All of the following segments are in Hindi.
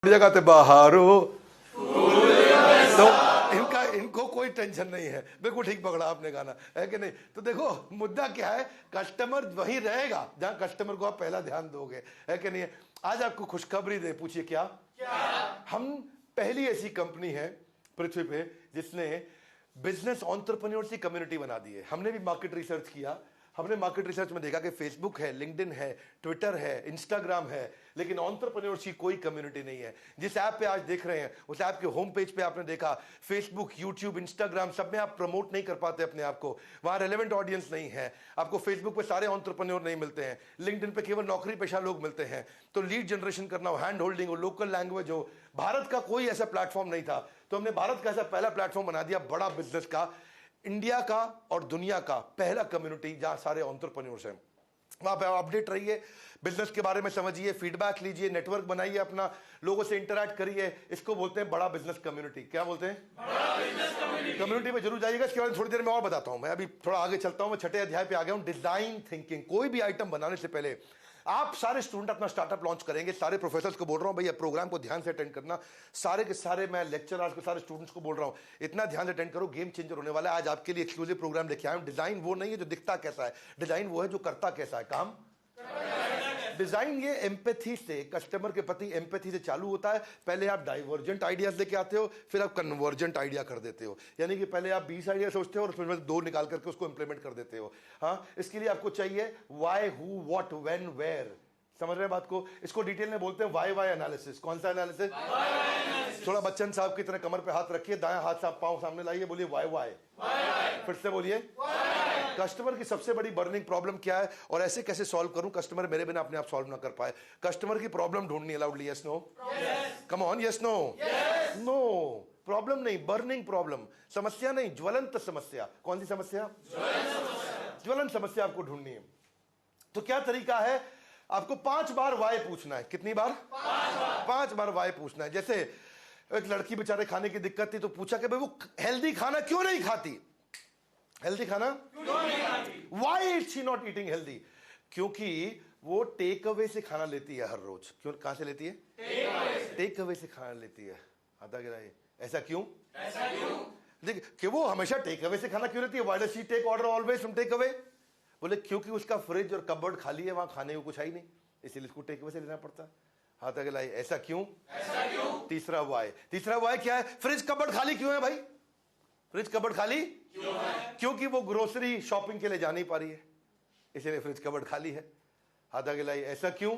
जगह ते बहारो तो इनको कोई टेंशन नहीं है। बिल्कुल ठीक पकड़ा आपने गाना, है कि नहीं? तो देखो मुद्दा क्या है, कस्टमर वही रहेगा जहां कस्टमर को आप पहला ध्यान दोगे, है कि नहीं? आज आपको खुशखबरी दे, पूछिए क्या? हम पहली ऐसी कंपनी है पृथ्वी पे जिसने बिजनेस एंटरप्रेन्योर्स की कम्युनिटी बना दी है। हमने भी मार्केट रिसर्च किया, हमने मार्केट रिसर्च में देखा कि फेसबुक है, लिंक्डइन है, ट्विटर है, इंस्टाग्राम है, लेकिन एंटरप्रेन्योर्स की कोई कम्युनिटी नहीं है। जिस ऐप पे आज देख रहे हैं उस ऐप के होम पेज पे आपने देखा फेसबुक, यूट्यूब, इंस्टाग्राम सब में आप प्रमोट नहीं कर पाते अपने आप को, वहां रेलेवेंट ऑडियंस नहीं है। आपको फेसबुक पे सारे एंटरप्रेन्योर नहीं मिलते हैं, लिंक्डइन पे केवल नौकरी पेशा लोग मिलते हैं। तो लीड जनरेशन करना हो, हैंड होल्डिंग हो, लोकल लैंग्वेज हो, भारत का कोई ऐसा प्लेटफॉर्म नहीं था। तो हमने भारत का ऐसा पहला प्लेटफॉर्म बना दिया बड़ा बिजनेस का, इंडिया का और दुनिया का पहला कम्युनिटी जहां सारे एंटरप्रेन्योर्स हैं। वहां पे अपडेट रहिए, बिजनेस के बारे में समझिए, फीडबैक लीजिए, नेटवर्क बनाइए अपना, लोगों से इंटरैक्ट करिए। इसको बोलते हैं बड़ा बिजनेस कम्युनिटी। क्या बोलते हैं? बड़ा बिजनेस कम्युनिटी। कम्युनिटी में जरूर जाइएगा, इसके बारे में थोड़ी देर में और बताता हूं। मैं अभी थोड़ा आगे चलता हूं, मैं छठे अध्याय पे आ गया हूं, डिजाइन थिंकिंग। कोई भी आइटम बनाने से पहले आप सारे स्टूडेंट अपना स्टार्टअप लॉन्च करेंगे, सारे प्रोफेसर्स को बोल रहा हूं भैया प्रोग्राम को ध्यान से अटेंड करना, सारे के सारे मैं लेक्चरर्स को, सारे स्टूडेंट्स को बोल रहा हूं इतना ध्यान से अटेंड करो, गेम चेंजर होने वाला है। आज आपके लिए एक्सक्लूसिव प्रोग्राम लेके आया हूं। डिजाइन वो नहीं है जो दिखता कैसा है, डिजाइन वो है जो करता कैसा है काम। डिजाइन ये एम्पैथी से, कस्टमर के प्रति एम्पैथी से चालू होता है। पहले आप डाइवर्जेंट आइडियाज लेके आते हो, फिर आप कन्वर्जेंट आइडिया कर देते हो, यानी कि पहले आप 20 आइडिया सोचते हो और फिर 2 निकाल करके उसको इंप्लीमेंट कर देते हो। हाँ, इसके लिए आपको चाहिए why, who, what, when, where. समझ रहे हैं बात को? इसको डिटेल में बोलते हैं वाई एनालिसिस। कौन सा एनालिसिस? थोड़ा बच्चन साहब की तरह कमर पे हाथ रखिए, दाएं हाथ साहब पांव सामने लाइए, बोलिए वाई। फिर से बोलिए। कस्टमर की सबसे बड़ी बर्निंग प्रॉब्लम क्या है और ऐसे कैसे सॉल्व करूं कस्टमर मेरे बिना अपने आप सॉल्व ना कर पाए? कस्टमर की प्रॉब्लम ढूंढनी है। Loudly yes no? Come on, yes no? No, problem नहीं, बर्निंग प्रॉब्लम, समस्या नहीं, ज्वलंत समस्या। कौन सी समस्या? ज्वलंत समस्या आपको ढूंढनी है। तो क्या तरीका है? आपको 5 बार वाई पूछना है। कितनी बार? 5 बार वाई पूछना है। जैसे एक लड़की बेचारे खाने की दिक्कत थी तो पूछा कि भाई वो हेल्दी खाना क्यों नहीं खाती? हेल्दी खाना क्यों नहीं खाती? Why is she not eating healthy? क्योंकि वो टेक अवे से खाना लेती है हर रोज। क्यों? कहां से लेती है? टेक अवे से खाना लेती है। आता गिराए, ऐसा क्यों? देखिए कि वो हमेशा टेक अवे से खाना क्यों लेती है? Why does she take order always from takeaway? बोले क्योंकि उसका फ्रिज और कबर्ड खाली है, वहां खाने को कुछ है ही नहीं, इसलिए उसको टेक अवे से लेना पड़ता है। हाथ आगे लाइए, ऐसा क्यों? तीसरा वाई क्या है? फ्रिज कबर्ड खाली क्यों है भाई? फ्रिज कबर्ड खाली क्यों है? क्योंकि वो ग्रोसरी शॉपिंग के लिए जा नहीं पा रही है, इसलिए फ्रिज कबर्ड खाली है। हाथ आगे लाइए, ऐसा क्यों?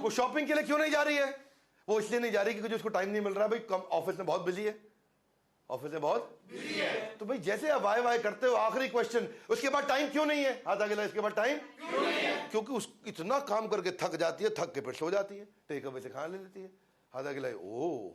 वो शॉपिंग के लिए क्यों नहीं जा रही है? वो इसलिए नहीं जा रही क्योंकि उसको टाइम नहीं मिल रहा। भाई ऑफिस में बहुत बिजी है, ऑफिस में बहुत बिजी है। तो भाई जैसे आप वाई करते हो, आखिरी क्वेश्चन, उसके बाद टाइम क्यों नहीं है? हाथ आगे लाइए, इसके बाद टाइम क्यों नहीं है? क्योंकि उस इतना काम करके थक जाती है, थक के फिर सो जाती है, टेक अवे से खाना ले लेती है। हाथ आगे लाइए, ओ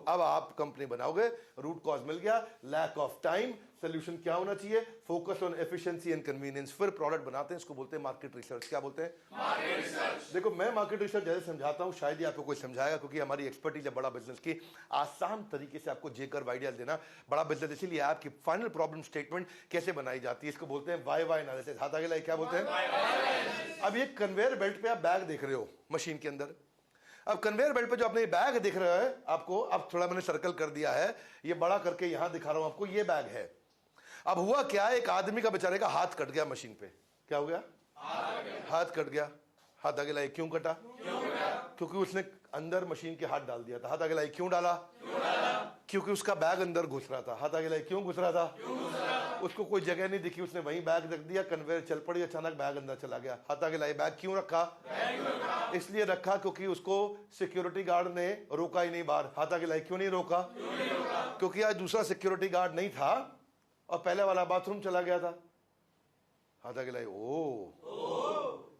अब आप कंपनी बनाओगे, रूट कॉज मिल गया, लैक ऑफ टाइम। सोल्यूशन क्या होना चाहिए? Focus on efficiency and convenience. फिर प्रोडक्ट बनाते हैं, इसको बोलते हैं मार्केट रिसर्च। क्या बोलते हैं? Market research. देखो मैं मार्केट रिसर्च जैसे समझाता हूं शायद ही आपको कोई समझाएगा, क्योंकि हमारी एक्सपर्टीज है बड़ा बिजनेस की, आसान तरीके से आपको जेकर आइडिया देना। बड़ा बिजनेस इसीलिए आपकी फाइनल प्रॉब्लम स्टेटमेंट कैसे बनाई जाती है, इसको बोलते हैं वाई एनालिसिस। हाथ आगे लाइए, क्या बोलते हैं? अब ये कन्वेयर बेल्ट पे आप बैग देख रहे हो मशीन के अंदर। अब कन्वेयर बेल्ट पे जो आपने ये बैग दिख रहा है आपको, अब थोड़ा मैंने सर्कल कर दिया है, ये बड़ा करके यहां दिखा रहा हूं आपको, ये बैग है। अब हुआ क्या, एक आदमी का बेचारे का हाथ कट गया मशीन पे। क्या हो गया? हाथ कट गया। हाथ आगे लाइए, क्यों कटा? क्योंकि उसने अंदर मशीन के हाथ डाल दिया था। हाथ आगे लाइए, क्यों डाला? क्योंकि उसका बैग अंदर घुस रहा था। हाथ आगे लाइए, क्यों घुस रहा था? उसको कोई जगह नहीं दिखी, उसने वहीं बैग रख दिया, कन्वेयर चल पड़ी, अचानक बैग अंदर चला गया। हाथ आगे लाइए, बैग क्यों रखा? इसलिए रखा क्योंकि उसको सिक्योरिटी गार्ड ने रोका ही नहीं बाहर। हाथ आगे लाइए, क्यों नहीं रोका? क्योंकि आज दूसरा सिक्योरिटी गार्ड नहीं था और पहले वाला बाथरूम चला गया था। हाथ आगे लाइए, ओ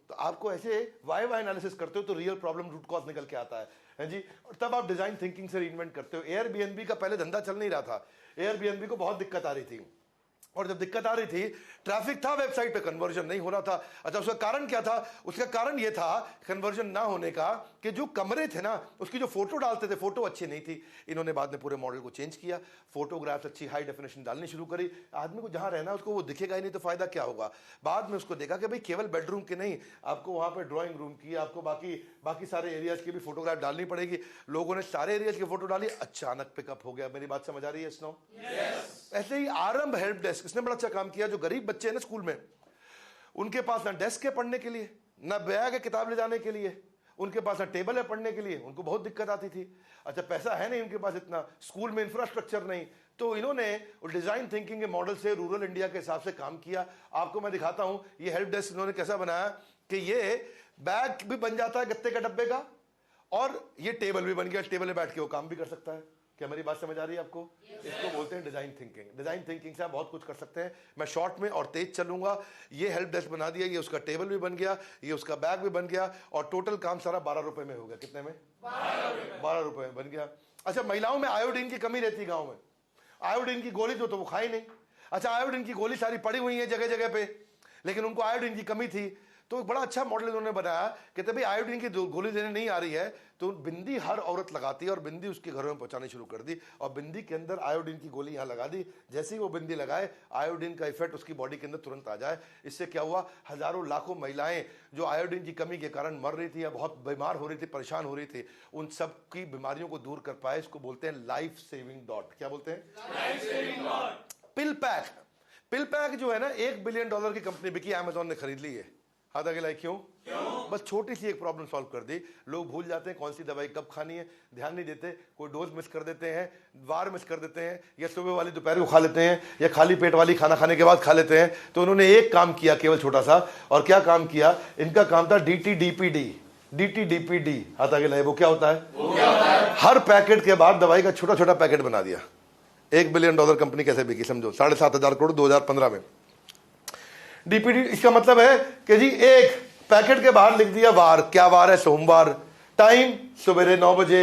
तो आपको ऐसे वाई एनालिसिस करते हो तो रियल प्रॉब्लम रूट कॉज निकल के आता है जी। और तब आप डिजाइन थिंकिंग से रीइन्वेंट करते हो। एयरबीएनबी का पहले धंधा चल नहीं रहा था, एयरबीएनबी को बहुत दिक्कत आ रही थी और जब दिक्कत आ रही थी, ट्रैफिक था वेबसाइट पे, कन्वर्जन नहीं हो रहा था। अच्छा, उसका कारण क्या था? उसका कारण ये था कन्वर्जन ना होने का कि जो कमरे थे ना, उसकी जो फोटो डालते थे, फोटो अच्छी नहीं थी। इन्होंने बाद में पूरे मॉडल को चेंज किया, फोटोग्राफ्स अच्छी हाई डेफिनेशन डालनी शुरू करी। आदमी को जहां रहना है उसको वो दिखेगा ही नहीं तो फायदा क्या होगा। बाद में उसको देखा कि भाई केवल बेडरूम के नहीं, आपको वहां पर ड्राइंग रूम की, आपको बाकी सारे एरियाज की भी फोटोग्राफ डालनी पड़ेगी। लोगों ने सारे एरियाज की फोटो डाली, अचानक पिकअप हो गया। मेरी बात समझ आ रही है स्नो? ऐसे ही आरंभ हेल्प डेस्क, इसने बड़ा अच्छा काम किया। जो गरीब बच्चे हैं ना स्कूल में, उनके पास ना डेस्क है पढ़ने के लिए, ना बैग है किताब ले जाने के लिए, उनके पास ना टेबल है पढ़ने के लिए, उनको बहुत दिक्कत आती थी। अच्छा, पैसा है नहीं उनके पास इतना, स्कूल में इंफ्रास्ट्रक्चर नहीं, तो इन्होंने डिजाइन थिंकिंग के मॉडल से रूरल इंडिया के हिसाब से काम किया। आपको मैं दिखाता हूं ये हेल्प डेस्क इन्होंने कैसा बनाया कि ये बैग भी बन जाता है गत्ते का डब्बे का, और ये टेबल भी बन गया, टेबल में बैठ के वो काम भी कर सकता है। क्या मेरी बात समझ आ रही है आपको? इसको बोलते हैं डिजाइन थिंकिंग। डिजाइन थिंकिंग से आप बहुत कुछ कर सकते हैं। मैं शॉर्ट में और तेज चलूंगा। ये हेल्प डेस्क बना दिया, ये उसका टेबल भी बन गया, ये उसका बैग भी बन गया, और टोटल काम सारा 12 रुपए में हो गया। कितने में? 12 रुपए में बन गया। अच्छा, महिलाओं में आयोडीन की कमी रहती है गाँव में, आयोडीन की गोली तो वो खाई नहीं। अच्छा, आयोडीन की गोली सारी पड़ी हुई है जगह जगह पे, लेकिन उनको आयोडीन की कमी थी, तो बड़ा अच्छा मॉडल उन्होंने बनाया कि तभी आयोडीन की गोली लेने नहीं आ रही है तो बिंदी हर औरत लगाती है, और बिंदी उसके घरों में पहुंचानी शुरू कर दी, और बिंदी के अंदर आयोडीन की गोली यहाँ लगा दी। जैसे ही वो बिंदी लगाए, आयोडीन का इफेक्ट उसकी बॉडी के अंदर तुरंत आ जाए। इससे क्या हुआ, हजारों लाखों महिलाएं जो आयोडीन की कमी के कारण मर रही थी या बहुत बीमार हो रही थी, परेशान हो रही थी, उन सब की बीमारियों को दूर कर पाए। इसको बोलते हैं लाइफ सेविंग डॉट। क्या बोलते हैं? Life saving dot. Pill pack, pill pack जो है ना, $1 बिलियन की कंपनी बिकी, अमेजॉन ने खरीद ली है। हाथ आगे लाई। क्यों? बस छोटी सी एक प्रॉब्लम सॉल्व कर दी। लोग भूल जाते हैं कौन सी दवाई कब खानी है, ध्यान नहीं देते, कोई डोज मिस कर देते हैं, वार मिस कर देते हैं, या सुबह वाली दोपहर को खा लेते हैं, या खाली पेट वाली खाना खाने के बाद खा लेते हैं। तो उन्होंने एक काम किया केवल छोटा सा, और क्या काम किया? इनका काम था DTDPD। DTDPD, हाथ आगे लाई। वो क्या होता है? हर पैकेट के बाद दवाई का छोटा छोटा पैकेट बना दिया। $1 बिलियन कंपनी कैसे बिकी समझो, 7,500 करोड़ 2015 में। DPD, इसका मतलब है कि जी एक पैकेट के बाहर लिख दिया वार, क्या वार है? सोमवार, टाइम सवेरे 9 बजे,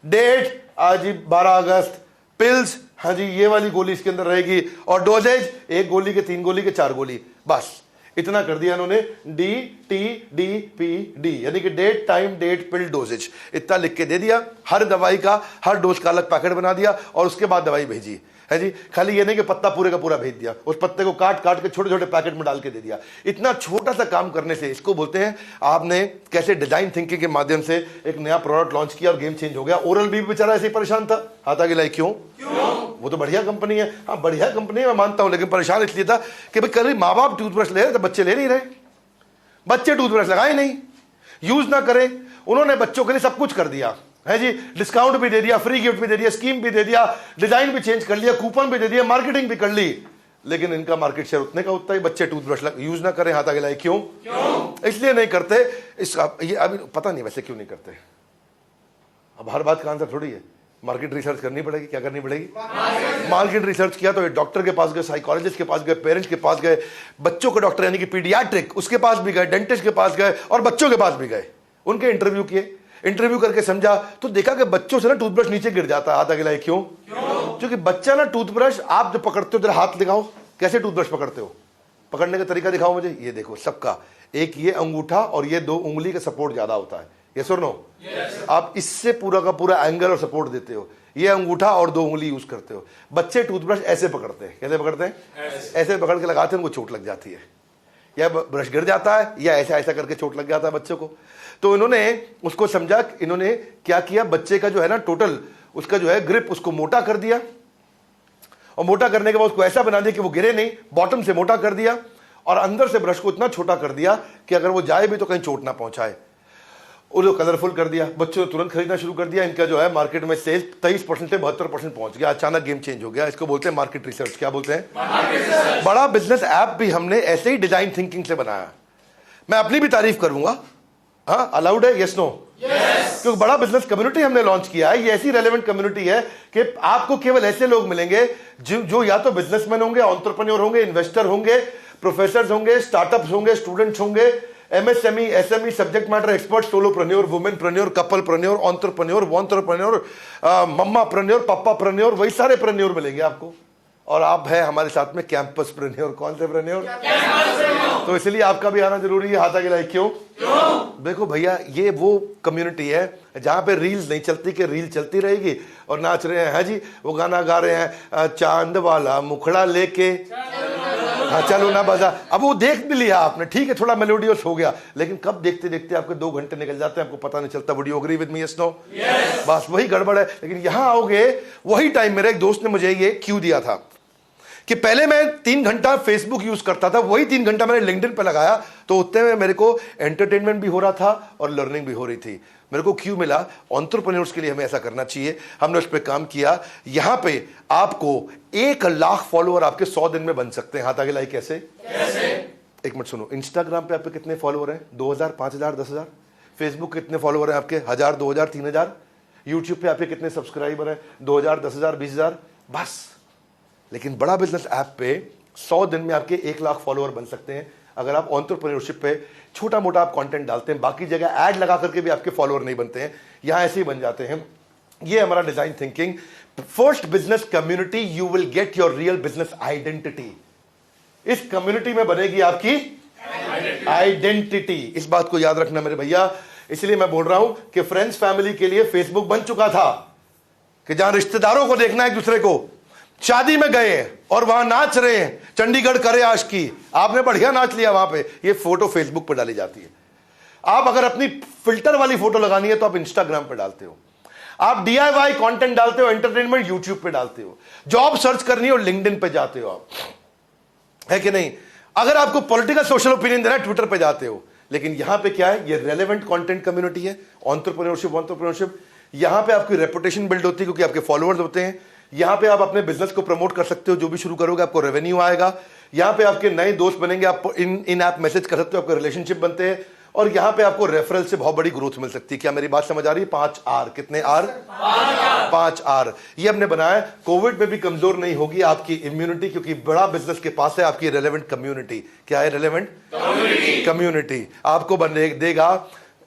डेट आज 12 अगस्त, पिल्स हाँ जी ये वाली गोली इसके अंदर रहेगी, और डोजेज 1 गोली के 3 गोली के 4 गोली, बस इतना कर दिया इन्होंने। DTDPD यानी कि डेट, टाइम, डेट, पिल, डोजेज, इतना लिख के दे दिया। हर दवाई का, हर डोज का अलग पैकेट बना दिया, और उसके बाद दवाई भेजी है जी। खाली ये नहीं कि पत्ता पूरे का पूरा भेज दिया, उस पत्ते को काट काट के छोटे छोटे पैकेट में डाल के दे दिया। इतना छोटा सा काम करने से, इसको बोलते हैं आपने कैसे डिजाइन थिंकिंग के माध्यम से एक नया प्रोडक्ट लॉन्च किया और गेम चेंज हो गया। ओरल बी बेचारा ऐसे ही परेशान था, हाथ आगे लाई। क्यों? वो तो बढ़िया कंपनी है, हाँ बढ़िया कंपनी है मैं मानता हूं, लेकिन परेशान इसलिए था कि भाई कभी माँ बाप टूथब्रश ले रहे तो बच्चे ले नहीं रहे, बच्चे टूथब्रश लगाए नहीं, यूज ना करें। उन्होंने बच्चों के लिए सब कुछ कर दिया है जी, डिस्काउंट भी दे दिया, फ्री गिफ्ट भी दे दिया, स्कीम भी दे दिया, डिजाइन भी चेंज कर लिया, कूपन भी दे दिया, मार्केटिंग भी कर ली, लेकिन इनका मार्केट शेयर उतने का उतना ही। बच्चे टूथब्रश यूज ना करें, हाथ आगे लाए। क्यों? इसलिए नहीं करते। ये अभी पता नहीं वैसे क्यों नहीं करते। अब हर बात का आंसर थोड़ी है, मार्केट रिसर्च करनी पड़ेगी। क्या करनी पड़ेगी? मार्केट रिसर्च किया तो डॉक्टर के पास गए, साइकोलॉजिस्ट के पास गए, पेरेंट्स के पास गए, बच्चों के डॉक्टर यानी कि पीडियाट्रिक उसके पास भी गए, डेंटिस्ट के पास गए, और बच्चों के पास भी गए, उनके इंटरव्यू किए। इंटरव्यू करके समझा तो देखा कि बच्चों से ना टूथब्रश नीचे गिर जाता है। हाथ आगे लाए। क्यों? क्योंकि बच्चा ना टूथब्रश आप जो पकड़ते हो, जरा हाथ दिखाओ कैसे टूथब्रश पकड़ते हो, पकड़ने का तरीका दिखाओ मुझे। ये देखो सबका एक ये अंगूठा और ये 2 उंगली का सपोर्ट ज्यादा होता है, यस और नो? आप इससे पूरा का पूरा एंगल और सपोर्ट देते हो, ये अंगूठा और 2 उंगली यूज करते हो। बच्चे टूथब्रश ऐसे पकड़ते हैं, कैसे पकड़ते हैं? ऐसे पकड़ के लगाते हैं, उनको चोट लग जाती है, या ब्रश गिर जाता है, या ऐसा ऐसा करके चोट लग जाता है बच्चों को। तो इन्होंने उसको समझा, इन्होंने क्या किया, बच्चे का जो है ना टोटल उसका जो है ग्रिप उसको मोटा कर दिया, और मोटा करने के बाद उसको ऐसा बना दिया कि वो गिरे नहीं, बॉटम से मोटा कर दिया, और अंदर से ब्रश को इतना छोटा कर दिया कि अगर वो जाए भी तो कहीं चोट ना पहुंचाए। उनको कलरफुल कर दिया, बच्चों ने तुरंत खरीदना शुरू कर दिया। इनका जो है मार्केट में सेल्स 23% से 72% पहुंच गया। अचानक गेम चेंज हो गया। इसको बोलते हैं मार्केट रिसर्च। क्या बोलते हैं? बड़ा बिजनेस ऐप भी हमने ऐसे ही डिजाइन थिंकिंग से बनाया। मैं अपनी भी तारीफ करूंगा, हाँ अलाउड है? Yes no? क्योंकि बड़ा बिजनेस कम्युनिटी हमने लॉन्च किया है। ये ऐसी रेलेवेंट कम्युनिटी है कि आपको केवल ऐसे लोग मिलेंगे जो या तो बिजनेसमैन होंगे, एंटरप्रेन्योर होंगे, इन्वेस्टर होंगे, प्रोफेसर होंगे, स्टार्टअप्स होंगे, स्टूडेंट्स होंगे, MSME, SME, subject matter expert, solopreneur, womenpreneur, couplepreneur, entrepreneur, wantrepreneur, mummapreneur, papapreneur, वही सारे प्रेन्योर मिलेंगे आपको। और आप हैं हमारे साथ में कैंपस प्रेन्योर। कौन से प्रेन्योर? तो इसलिए आपका भी आना जरूरी है। हाथ आगे लाइक क्यों? देखो भैया, ये वो कम्युनिटी है जहां पे रील्स नहीं चलती कि रील चलती रहेगी और नाच रहे हैं। हाँ जी, वो गाना गा रहे हैं, चांद वाला मुखड़ा लेके, हाँ चलो ना बाजा। अब वो देख भी लिया आपने, ठीक है, थोड़ा मेलोडियस हो गया, लेकिन कब देखते देखते आपके 2 घंटे निकल जाते हैं, आपको पता नहीं चलता। Would you agree with me? Yes no? बस वही गड़बड़ है। लेकिन यहां आओगे, वही टाइम मेरे एक दोस्त ने मुझे ये क्यों दिया था कि पहले मैं 3 घंटा फेसबुक यूज करता था, वही 3 घंटा मैंने लिंक्डइन पे लगाया, तो उतने में मेरे को एंटरटेनमेंट भी हो रहा था और लर्निंग भी हो रही थी। मेरे को क्यों मिला? एंटरप्रेन्योर्स के लिए हमें ऐसा करना चाहिए। हमने उस पर काम किया। यहां पे आपको 1 लाख फॉलोअर आपके 100 दिन में बन सकते हैं। हाथ आगे लाइक कैसे? एक मिनट सुनो, इंस्टाग्राम पे आपके कितने फॉलोअर हैं? 2000, 5000, 10,000। फेसबुक कितने फॉलोअर हैं आपके? 1000, 2000, 3000। यूट्यूब पे आपके कितने सब्सक्राइबर हैं? 2000, 10,000, 20,000, बस। लेकिन बड़ा बिजनेस ऐप पे 100 दिन में आपके 1 लाख फॉलोअर बन सकते हैं अगर आप एंटरप्रेन्योरशिप पे छोटा मोटा आप कंटेंट डालते हैं। बाकी जगह ऐड लगा करके भी आपके फॉलोअर नहीं बनते हैं, यहां ऐसे ही बन जाते हैं। ये हमारा design thinking. First business community, you will get your real business identity. इस कम्युनिटी में बनेगी आपकी आइडेंटिटी। इस बात को याद रखना मेरे भैया। इसलिए मैं बोल रहा हूं कि फ्रेंड्स फैमिली के लिए फेसबुक बन चुका था कि जहां रिश्तेदारों को देखना एक दूसरे को, शादी में गए और वहां नाच रहे हैं, चंडीगढ़ करे आशिकी, आपने बढ़िया नाच लिया वहां पे, ये फोटो फेसबुक पे डाली जाती है। आप अगर अपनी फिल्टर वाली फोटो लगानी है तो आप इंस्टाग्राम पे डालते हो, आप DIY कंटेंट डालते हो, एंटरटेनमेंट यूट्यूब पे डालते हो, जॉब सर्च करनी हो लिंक्डइन पे जाते हो आप, है कि नहीं? अगर आपको पॉलिटिकल सोशल ओपिनियन देना है ट्विटर पे जाते हो। लेकिन यहां पे क्या है? ये रेलेवेंट कंटेंट कम्युनिटी है। एंटरप्रेन्योरशिप यहां पे आपकी रेपुटेशन बिल्ड होती है क्योंकि आपके फॉलोअर्स होते हैं। यहां पे आप अपने बिजनेस को प्रमोट कर सकते हो, जो भी शुरू करोगे आपको रेवेन्यू आएगा। यहां पे आपके नए दोस्त बनेंगे, आप इन ऐप मैसेज कर सकते हो, आपके रिलेशनशिप बनते हैं। और यहां पे आपको रेफरल से बहुत बड़ी ग्रोथ मिल सकती है। क्या मेरी बात समझ आ रही है? 5 R। कितने R? 5 R। ये हमने बनाया। कोविड में भी कमजोर नहीं होगी आपकी इम्यूनिटी, क्योंकि बड़ा बिजनेस के पास है आपकी रेलेवेंट कम्युनिटी। क्या है रेलेवेंट कम्युनिटी? आपको बने देगा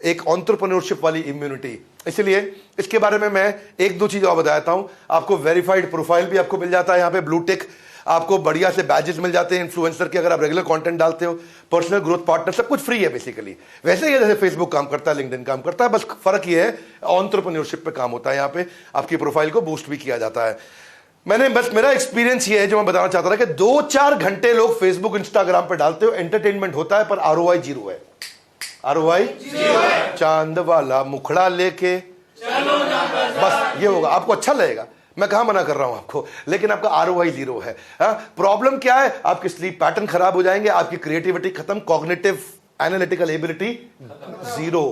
एक एंटरप्रेन्योरशिप वाली इम्यूनिटी। इसलिए इसके बारे में मैं 1-2 चीज और बताता हूं। आपको वेरीफाइड प्रोफाइल भी आपको मिल जाता है यहां पे, ब्लू टिक, आपको बढ़िया से बैजेस मिल जाते हैं इन्फ्लुएंसर के, अगर आप रेगुलर कंटेंट डालते हो, पर्सनल ग्रोथ पार्टनर, सब कुछ फ्री है बेसिकली। वैसे ही जैसे फेसबुक काम करता है, लिंक्डइन काम करता है, बस फर्क ये है एंटरप्रेन्योरशिप पे काम होता है। यहाँ पे आपकी प्रोफाइल को बूस्ट भी किया जाता है। मेरा एक्सपीरियंस ये है जो मैं बताना चाहता था कि 2-4 घंटे लोग फेसबुक इंस्टाग्राम पे डालते हो, एंटरटेनमेंट होता है, पर ROI 0 है। ROI 0 है। चांद वाला मुखड़ा लेके बस ये होगा, आपको अच्छा लगेगा, मैं कहां मना कर रहा हूं आपको, लेकिन आपका ROI 0 है। प्रॉब्लम क्या है? आपके स्लीप पैटर्न खराब हो जाएंगे, आपकी क्रिएटिविटी खत्म, कॉग्निटिव एनालिटिकल एबिलिटी 0।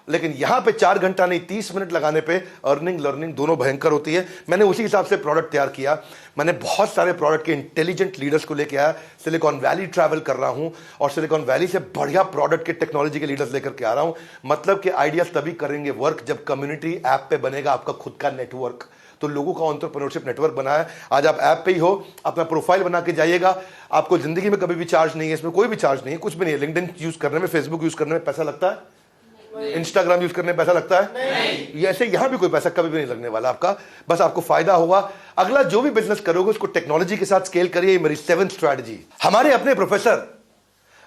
लेकिन यहां पे 4 घंटा नहीं, 30 मिनट लगाने पे अर्निंग लर्निंग दोनों भयंकर होती है। मैंने उसी हिसाब से प्रोडक्ट तैयार किया। मैंने बहुत सारे प्रोडक्ट के इंटेलिजेंट लीडर्स को लेकर आया, सिलिकॉन वैली ट्रैवल कर रहा हूं और सिलिकॉन वैली से बढ़िया प्रोडक्ट के टेक्नोलॉजी के लीडर्स लेकर के आ रहा हूं। मतलब कि आइडियाज तभी करेंगे वर्क जब कम्युनिटी ऐप पे बनेगा आपका खुद का नेटवर्क। तो लोगों का एंटरप्रेन्योरशिप नेटवर्क बना है। आज आप ऐप पे ही हो, अपना प्रोफाइल बना के जाइएगा। आपको जिंदगी में कभी भी चार्ज नहीं है, इसमें कोई भी चार्ज नहीं है, कुछ भी नहीं है। लिंक्डइन यूज करने में, फेसबुक यूज करने में पैसा लगता है? इंस्टाग्राम यूज करने में पैसा लगता है? नहीं। ऐसे यहां भी कोई पैसा कभी भी नहीं लगने वाला आपका, बस आपको फायदा होगा। अगला जो भी बिजनेस करोगे उसको टेक्नोलॉजी के साथ स्केल करिए। मेरी 7th स्ट्रैटेजी। हमारे अपने प्रोफेसर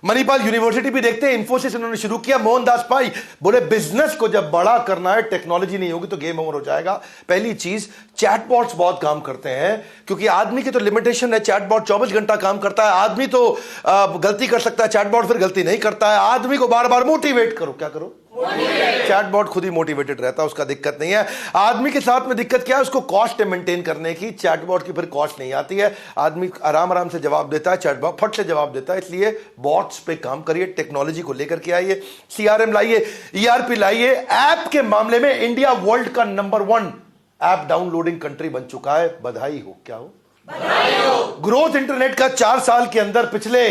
मणिपाल यूनिवर्सिटी भी देखते हैं, इन्फोसिस उन्होंने शुरू किया, मोहनदास पाई बोले बिजनेस को जब बड़ा करना है, टेक्नोलॉजी नहीं होगी तो गेम ओवर हो जाएगा। पहली चीज, चैटबॉट्स बहुत काम करते हैं, क्योंकि आदमी की तो लिमिटेशन है। चैटबॉट 24 घंटा काम करता है। आदमी तो गलती कर सकता है, चैटबॉट फिर गलती नहीं करता है। आदमी को बार बार मोटिवेट करो, क्या करो? चैटबॉट खुद ही मोटिवेटेड रहता है, उसका दिक्कत नहीं है। आदमी के साथ में दिक्कत क्या है? उसको कॉस्ट मेंटेन करने की। चैटबॉट की फिर कॉस्ट नहीं आती है, आदमी आराम आराम से जवाब देता है, चैटबॉट फट से जवाब देता है। इसलिए बॉट्स पे काम करिए, टेक्नोलॉजी को लेकर के आइए, CRM लाइए, ERP लाइए। ऐप के मामले में इंडिया वर्ल्ड का नंबर 1 ऐप डाउनलोडिंग कंट्री बन चुका है। बधाई हो। क्या हो? बधाई हो। ग्रोथ इंटरनेट का 4 साल के अंदर पिछले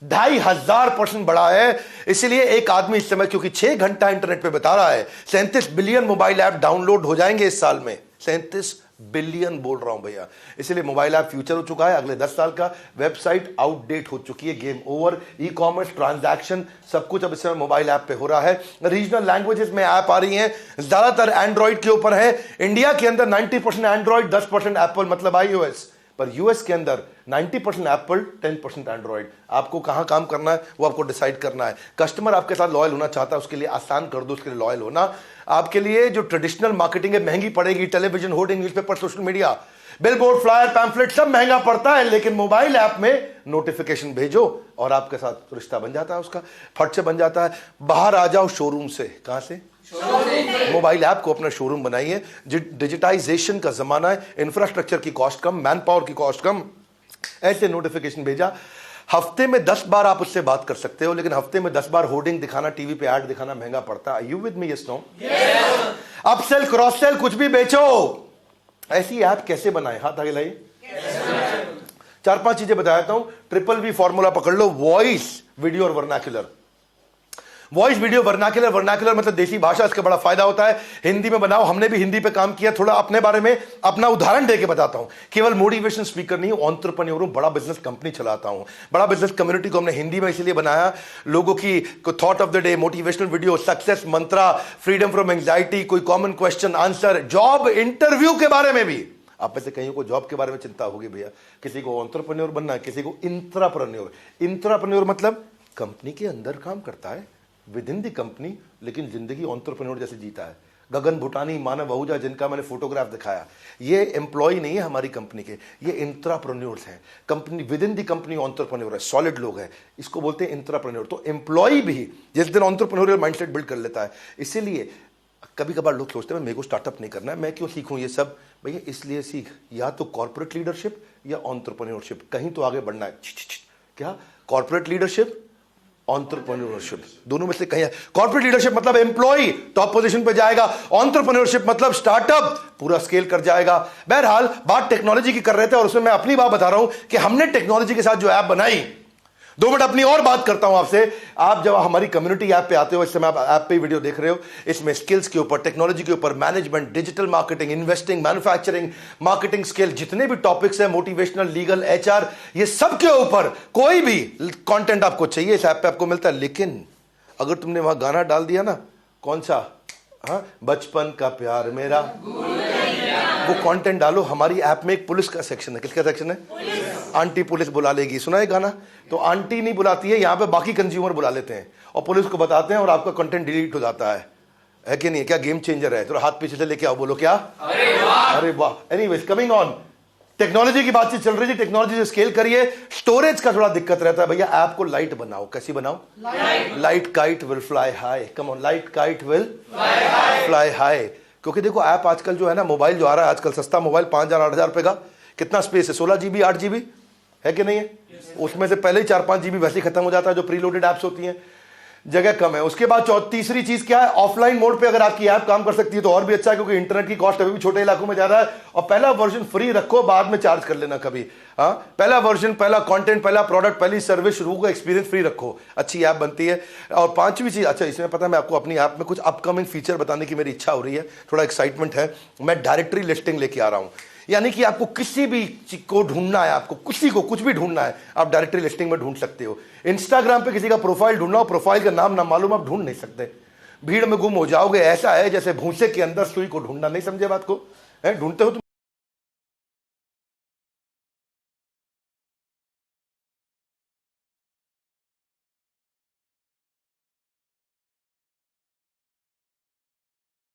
2,500% बढ़ा है। इसलिए एक आदमी इस समय, क्योंकि 6 घंटा इंटरनेट पे बता रहा है, 37 बिलियन मोबाइल ऐप डाउनलोड हो जाएंगे इस साल में। 37 बिलियन बोल रहा हूं भैया। इसलिए मोबाइल ऐप फ्यूचर हो चुका है अगले 10 साल का। वेबसाइट आउटडेट हो चुकी है, गेम ओवर। ई-कॉमर्स, ट्रांजैक्शन, सब कुछ अब इस समय मोबाइल ऐप पे हो रहा है। रीजनल लैंग्वेजेस में ऐप आ रही हैं, ज्यादातर एंड्रॉइड के ऊपर है। इंडिया के अंदर 90% एंड्रॉइड, 10% एप्पल, मतलब iOS। पर यूएस के अंदर 90% एप्पल, 10% एंड्रॉइड। आपको कहां काम करना है वो आपको डिसाइड करना है। कस्टमर आपके साथ लॉयल होना चाहता है, उसके लिए आसान कर दो उसके लिए लॉयल होना। आपके लिए जो ट्रेडिशनल मार्केटिंग है महंगी पड़ेगी, television, hoarding, newspaper, social media, billboard, flyer, pamphlet सब महंगा पड़ता है, लेकिन मोबाइल ऐप में नोटिफिकेशन भेजो और आपके साथ रिश्ता बन जाता है, उसका फट से बन जाता है। बाहर आ जाओ शोरूम से। कहां से? मोबाइल ऐप को अपना शोरूम बनाइए। डिजिटाइजेशन का जमाना है, इंफ्रास्ट्रक्चर की कॉस्ट कम, मैन पावर की कॉस्ट कम। ऐसे नोटिफिकेशन भेजा, हफ्ते में 10 बार आप उससे बात कर सकते हो, लेकिन हफ्ते में 10 बार होर्डिंग दिखाना, टीवी पे ऐड दिखाना महंगा पड़ता है। You with me? Yes no? Upsell, cross sell, कुछ भी बेचो। ऐसी ऐप कैसे बनाए? हाथ आगे लाइए। 4-5 चीजें बताता हूं। ट्रिपल वी फॉर्मूला पकड़ लो। वॉइस, वीडियो और vernacular. Voice, video, vernacular. Vernacular मतलब देसी भाषा, इसका बड़ा फायदा होता है। हिंदी में बनाओ, हमने भी हिंदी पे काम किया। थोड़ा अपने बारे में अपना उदाहरण देके बताता हूं। केवल मोटिवेशन स्पीकर नहीं हूं, एंटरप्रेन्योर हूं, बड़ा बिजनेस कंपनी चलाता हूं। बड़ा बिजनेस कम्युनिटी को हमने हिंदी में इसलिए बनाया, लोगों की thought of the day, motivational video, success mantra, freedom from anxiety, कोई common question answer, job interview के बारे में भी। आप में से कहीं को जॉब के बारे में चिंता होगी भैया, किसी को एंटरप्रेन्योर बनना है, किसी को इंट्राप्रेन्योर। इंट्राप्रेन्योर मतलब कंपनी के अंदर काम करता है, विद इन दी कंपनी, लेकिन जिंदगी एंटरप्रेन्योर जैसे जीता है। गगन भूटानी, मानव आहूजा, जिनका मैंने फोटोग्राफ दिखाया, ये एम्प्लॉय नहीं है हमारी कंपनी के, ये इंट्राप्रेन्योर्स हैं। Company with in the company entrepreneur है, सॉलिड लोग हैं, इसको बोलते हैं इंट्राप्रेन्योर। तो एम्प्लॉय भी जिस दिन एंटरप्रेन्योरियल माइंडसेट बिल्ड कर लेता है। इसीलिए कभी कभार लोग सोचते हैं मेरे को स्टार्टअप नहीं करना है, मैं क्यों सीखूं ये सब? भैया इसलिए सीख, या तो कॉर्पोरेट लीडरशिप या एंटरप्रेन्योरशिप, कहीं तो आगे बढ़ना है। क्या? कॉर्पोरेट लीडरशिप, एंटरप्रेन्योरशिप, दोनों में से कहीं। कॉर्पोरेट लीडरशिप मतलब एम्प्लॉय टॉप पोजीशन पे जाएगा, एंटरप्रेन्योरशिप मतलब स्टार्टअप पूरा स्केल कर जाएगा। बहरहाल बात टेक्नोलॉजी की कर रहे थे और उसमें मैं अपनी बात बता रहा हूं कि हमने टेक्नोलॉजी के साथ जो ऐप बनाई। 2 मिनट अपनी और बात करता हूं आपसे। आप जब हमारी कम्युनिटी ऐप पे आते हो, इस समय आप ऐप पे वीडियो देख रहे हो, इसमें स्किल्स के ऊपर, टेक्नोलॉजी के ऊपर, management, digital marketing, investing, manufacturing, marketing skill, जितने भी टॉपिक्स हैं, मोटिवेशनल, लीगल, एचआर, ये सब के ऊपर कोई भी कंटेंट आपको चाहिए इस ऐप पे आपको मिलता है। लेकिन अगर तुमने वहां गाना डाल दिया ना, कौन सा? हाँ, बचपन का प्यार मेरा, वो कंटेंट डालो। हमारी ऐप में एक पुलिस का सेक्शन है। किसका सेक्शन है? आंटी पुलिस बुला लेगी। सुना है गाना? तो आंटी नहीं बुलाती है, यहां पे बाकी कंज्यूमर बुला लेते हैं और पुलिस को बताते हैं और आपका कंटेंट डिलीट हो जाता है कि नहीं? क्या गेम चेंजर है? तो हाथ पीछे से लेके आओ, बोलो क्या? अरे वाह। एनीवेज, कमिंग ऑन, टेक्नोलॉजी की बातचीत चल रही थी। टेक्नोलॉजी से स्केल करिए। स्टोरेज का थोड़ा दिक्कत रहता है भैया। ऐप को लाइट बनाओ। कैसी बनाओ? Light kite will fly high. Come on, light kite will fly high. क्योंकि देखो ऐप आजकल जो है ना, मोबाइल जो आ रहा है आजकल, सस्ता मोबाइल 5,000-8,000 रुपए का, कितना स्पेस है? 16 GB 8 GB है कि नहीं है? उसमें से पहले ही 4-5 GB वैसे ही खत्म हो जाता है, जो प्रीलोडेड ऐप्स होती हैं, जगह कम है। उसके बाद तीसरी चीज क्या है? ऑफलाइन मोड पे अगर आपकी ऐप काम कर सकती है तो और भी अच्छा है, क्योंकि इंटरनेट की कॉस्ट अभी भी छोटे इलाकों में ज्यादा है। और पहला वर्जन फ्री रखो, बाद में चार्ज कर लेना कभी। हाँ, पहला वर्जन, पहला कंटेंट, पहला प्रोडक्ट, पहली सर्विस, शुरू का एक्सपीरियंस फ्री रखो, अच्छी ऐप बनती है। और 5वीं चीज, अच्छा इसमें पता है मैं आपको अपनी ऐप में कुछ अपकमिंग फीचर बताने की मेरी इच्छा हो रही है, थोड़ा एक्साइटमेंट है। मैं डायरेक्टरी लिस्टिंग लेके आ रहा हूं, यानी कि आपको किसी भी चीज को ढूंढना है, आपको किसी को कुछ भी ढूंढना है, आप डायरेक्टरी लिस्टिंग में ढूंढ सकते हो। इंस्टाग्राम पे किसी का प्रोफाइल ढूंढना हो, प्रोफाइल का नाम ना मालूम, आप ढूंढ नहीं सकते, भीड़ में गुम हो जाओगे। ऐसा है जैसे भूसे के अंदर सुई को ढूंढना। नहीं समझे बात को? है, ढूंढते हो तुम?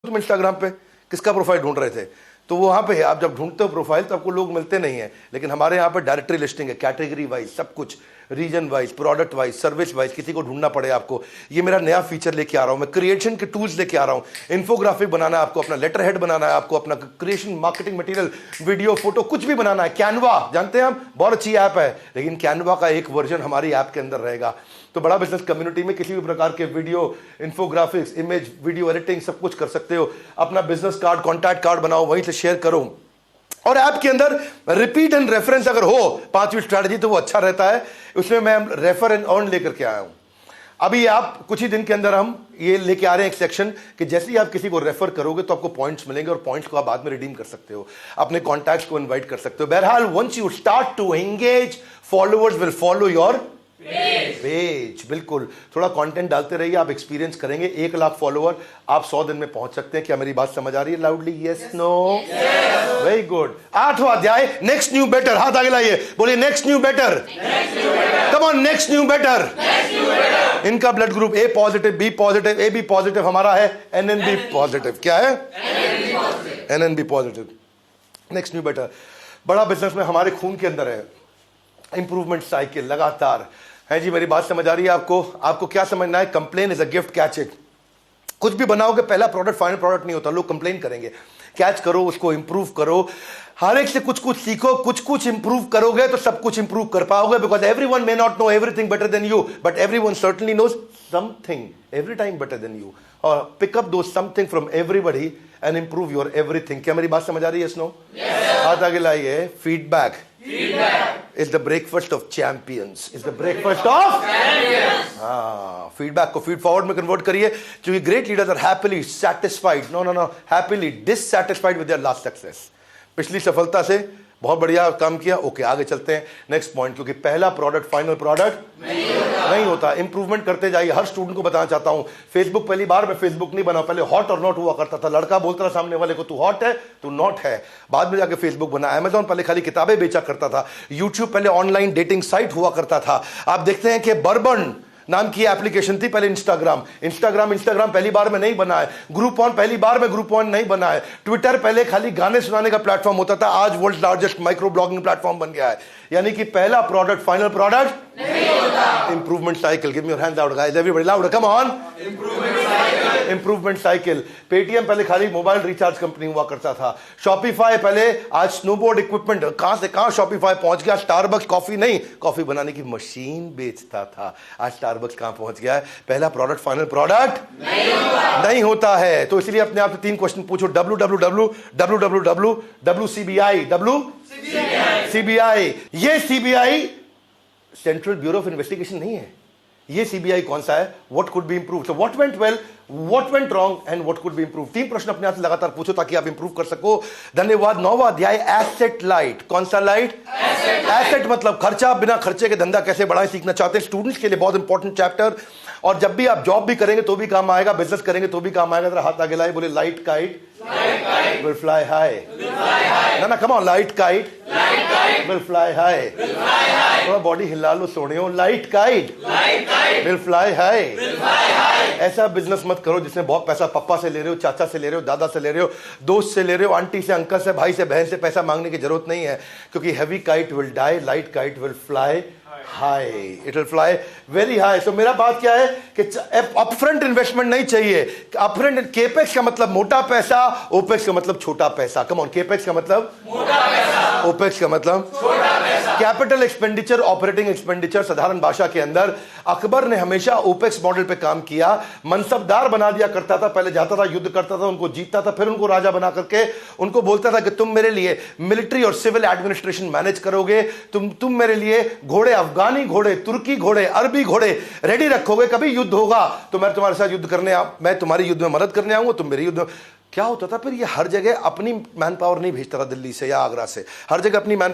इंस्टाग्राम पे किसका प्रोफाइल ढूंढ रहे थे? तो वो वहां पे है। आप जब ढूंढते हो प्रोफाइल तो आपको लोग मिलते नहीं है, लेकिन हमारे यहाँ पे डायरेक्टरी लिस्टिंग है, कैटेगरी वाइज सब कुछ, region wise, product wise, service wise, किसी को ढूंढना पड़े आपको। ये मेरा नया फीचर लेके आ रहा हूं मैं, क्रिएशन के टूल्स लेके आ रहा हूं। इन्फोग्राफिक बनाना है आपको, अपना लेटर हेड बनाना है आपको, अपना creation, marketing material, video, photo, कुछ भी बनाना है। कैनवा जानते हैं हम, बहुत अच्छी ऐप है, लेकिन कैनवा का एक वर्जन हमारी ऐप के अंदर रहेगा। तो बड़ा बिजनेस कम्युनिटी में किसी भी प्रकार के video, infographics, image, video editing सब कुछ कर सकते हो। अपना बिजनेस कार्ड, कॉन्टैक्ट कार्ड बनाओ, वहीं से शेयर करो। और ऐप के अंदर रिपीट एंड रेफरेंस अगर हो, 5वीं स्ट्रैटेजी, तो वो अच्छा रहता है। उसमें मैं रेफर एंड अर्न लेकर के आया हूं। अभी आप कुछ ही दिन के अंदर हम ये लेके आ रहे हैं एक सेक्शन कि जैसे ही आप किसी को रेफर करोगे तो आपको पॉइंट्स मिलेंगे, और पॉइंट्स को आप बाद में रिडीम कर सकते हो, अपने कॉन्टैक्ट्स को इनवाइट कर सकते हो। बहरहाल once you start to engage, followers will follow your page, बिल्कुल। थोड़ा कंटेंट डालते रहिए, आप एक्सपीरियंस करेंगे। 1 लाख फॉलोअर आप 100 दिन में पहुंच सकते हैं। क्या मेरी बात समझ आ रही है? Loudly yes no? Very good. 8वां अध्याय, नेक्स्ट न्यू बेटर। हाथ आगे लाइए, बोलिए next new better. Come on, next new better. इनका blood group A positive, B positive, A B positive, हमारा है NNB पॉजिटिव। क्या है? NNB positive. Next new better, बड़ा बिजनेस में हमारे खून के अंदर है। इंप्रूवमेंट साइकिल लगातार है जी। मेरी बात समझ आ रही है आपको? आपको क्या समझना है? Complain is a gift, catch it. कुछ भी बनाओगे, पहला प्रोडक्ट फाइनल प्रोडक्ट नहीं होता। लोग कंप्लेन करेंगे, कैच करो उसको, इंप्रूव करो। हर एक से कुछ कुछ सीखो, कुछ कुछ इंप्रूव करोगे तो सब कुछ इंप्रूव कर पाओगे। Because everyone may not know everything better than you, but everyone certainly knows something every time better than you. और पिक अप दो something from everybody and improve your everything. क्या मेरी बात समझ आ रही है? स्नो, हाथ आगे लाइए। Feedback is the breakfast of champions, is the breakfast of champions. Feedback को फीड फॉरवर्ड में कन्वर्ट करिए, क्योंकि great leaders are happily satisfied, no happily dissatisfied with their last success. पिछली सफलता से बहुत बढ़िया काम किया, ओके आगे चलते हैं नेक्स्ट पॉइंट। क्योंकि पहला प्रोडक्ट फाइनल प्रोडक्ट नहीं होता। इंप्रूवमेंट करते जाइए। हर स्टूडेंट को बताना चाहता हूं, फेसबुक पहली बार मैं फेसबुक नहीं बना, पहले हॉट और नॉट हुआ करता था। लड़का बोलता था सामने वाले को तू हॉट है, तू नॉट है। बाद में जाके फेसबुक बना। अमेजॉन पहले खाली किताबें बेचा करता था। यूट्यूब पहले ऑनलाइन डेटिंग साइट हुआ करता था। आप देखते हैं कि बर्बन नाम की एप्लीकेशन थी पहले। इंस्टाग्राम पहली बार में नहीं बना है। ग्रुप ऑन पहली बार में ग्रुप ऑन नहीं बना है। ट्विटर पहले खाली गाने सुनाने का प्लेटफॉर्म होता था, आज world largest micro blogging platform बन गया है। यानी कि पहला प्रोडक्ट फाइनल प्रोडक्ट नहीं होता। Improvement cycle, give me your hands out guys, everybody loud, come on. Improvement cycle. Paytm पहले खाली मोबाइल रिचार्ज कंपनी हुआ करता था। शॉपिफाई पहले, आज स्नोबोर्ड इक्विपमेंट, कहां से कहां शॉपिफाई पहुंच गया। स्टारबक्स कॉफी नहीं, कॉफी बनाने की मशीन बेचता था, आज स्टारबक्स कहां पहुंच गया है। पहला प्रोडक्ट फाइनल प्रोडक्ट नहीं होता है। तो इसलिए अपने आप से 3 क्वेश्चन पूछो। CBI। ये CBI central bureau of investigation नहीं है। ये CBI कौन सा है? What could be improve. So what went well, what went wrong and what could be improve. 3 प्रश्न अपने आप से लगातार पूछो ताकि आप इंप्रूव कर सको। धन्यवाद। 9वां अध्याय, एसेट लाइट। कौन सा लाइट? एसेट मतलब खर्चा, बिना खर्चे के धंधा कैसे बढ़ाएं सीखना चाहते हैं स्टूडेंट्स के लिए बहुत इंपॉर्टेंट चैप्टर। और जब भी आप जॉब भी करेंगे तो भी काम आएगा, बिजनेस करेंगे तो भी काम आएगा। जरा हाथ आगे लाए, बोले light kite will fly high. ना come on, light kite will fly high. थोड़ा बॉडी हिला लो सोने हो। Light kite will fly high. ऐसा बिजनेस मत करो जिसमें बहुत पैसा पप्पा से ले रहे हो, चाचा से ले रहे हो, दादा से ले रहे हो, दोस्त से ले रहे हो, आंटी से, अंकल से, भाई से, बहन से पैसा मांगने की जरूरत नहीं है। क्योंकि heavy kite will die, light kite will fly high. It will fly very high. So मेरा बात क्या है कि अपफ्रंट इन्वेस्टमेंट नहीं चाहिए। अपफ्रंट केपेक्स का मतलब मोटा पैसा, ओपेक्स का मतलब छोटा पैसा। कम ऑन, केपेक्स का मतलब मोटा पैसा, ओपेक्स का मतलब छोटा पैसा। Capital expenditure, operating expenditure. साधारण भाषा के अंदर अकबर ने हमेशा ओपेक्स मॉडल पे काम किया। मनसबदार बना दिया करता था, पहले जाता था, युद्ध करता था, उनको जीतता था, फिर उनको राजा बना करके उनको बोलता था कि तुम मेरे लिए मिलिट्री और सिविल एडमिनिस्ट्रेशन मैनेज करोगे, तुम मेरे लिए घोड़े, अफगानी घोड़े, तुर्की घोड़े, अरबी घोड़े रेडी रखोगे, कभी युद्ध होगा तो मैं तुम्हारे साथ युद्ध करने मैं तुम्हारी युद्ध में मदद करने आऊंगा, तुम मेरे युद्ध में। क्या होता था फिर? ये हर जगह अपनी मैन पावर नहीं भेजता था दिल्ली से या आगरा से। हर जगह अपनी मैन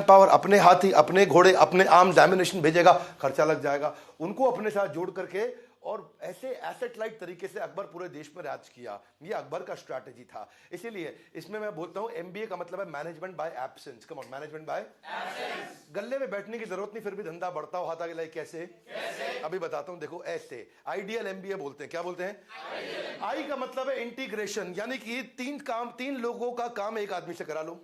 पावर, अपने हाथी, अपने घोड़े, अपने आर्म्स, एम्युनिशन भेजेगा, खर्चा लग जाएगा। उनको अपने साथ जोड़ करके और ऐसे एसेट लाइट तरीके से अकबर पूरे देश में राज किया। ये अकबर का स्ट्रैटेजी था। इसीलिए इसमें मैं बोलता हूं MBA का मतलब है management by absence. Come on, management by absence. गल्ले में बैठने की जरूरत नहीं, फिर भी धंधा बढ़ता हो। हाथ आगे लाइक कैसे? अभी बताता हूं, देखो ऐसे। आइडियल MBA बोलते हैं। क्या बोलते हैं? आई का मतलब है इंटीग्रेशन, यानी कि 3 लोगों का काम एक आदमी से करा लो,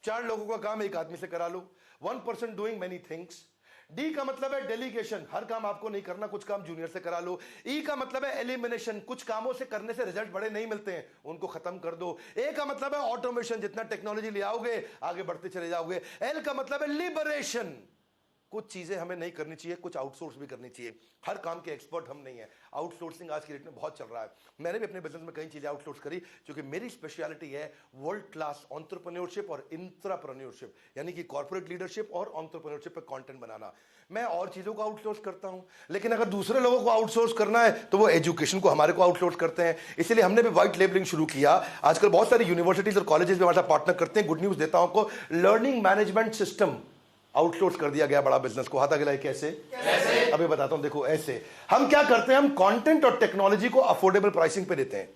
4 लोगों का काम एक आदमी से करा लो। 1 person doing many things. D का मतलब है डेलीगेशन, हर काम आपको नहीं करना, कुछ काम जूनियर से करा लो। ई का मतलब है एलिमिनेशन, कुछ कामों से करने से रिजल्ट बड़े नहीं मिलते हैं, उनको खत्म कर दो। ए का मतलब है ऑटोमेशन, जितना टेक्नोलॉजी ले आओगे आगे बढ़ते चले जाओगे। एल का मतलब है लिबरेशन, कुछ चीजें हमें नहीं करनी चाहिए, कुछ आउटसोर्स भी करनी चाहिए। हर काम के एक्सपर्ट हम नहीं है। आउटसोर्सिंग आज की डेट में बहुत चल रहा है। मैंने भी अपने बिजनेस में कई चीजें आउटसोर्स करी, क्योंकि मेरी स्पेशलिटी है वर्ल्ड क्लास एंटरप्रेन्योरशिप और इंट्राप्रेन्योरशिप, यानी कि कॉर्पोरेट लीडरशिप और एंटरप्रेन्योरशिप पे कंटेंट बनाना। मैं और चीजों को आउटसोर्स करता हूं, लेकिन अगर दूसरे लोगों को आउटसोर्स करना है तो वो एजुकेशन को हमारे को आउटसोर्स करते हैं। इसलिए हमने भी व्हाइट लेबलिंग शुरू किया। आजकल बहुत सारी यूनिवर्सिटीज और कॉलेजेस भी हमारे साथ पार्टनर करते हैं। गुड न्यूज देता हूं आपको, लर्निंग मैनेजमेंट सिस्टम आउटसोर्स कर दिया गया बड़ा बिजनेस को। हाथ आगे लाइए कैसे? अभी बताता हूं, देखो ऐसे हम क्या करते हैं, हम कंटेंट और टेक्नोलॉजी को अफोर्डेबल प्राइसिंग पे देते हैं,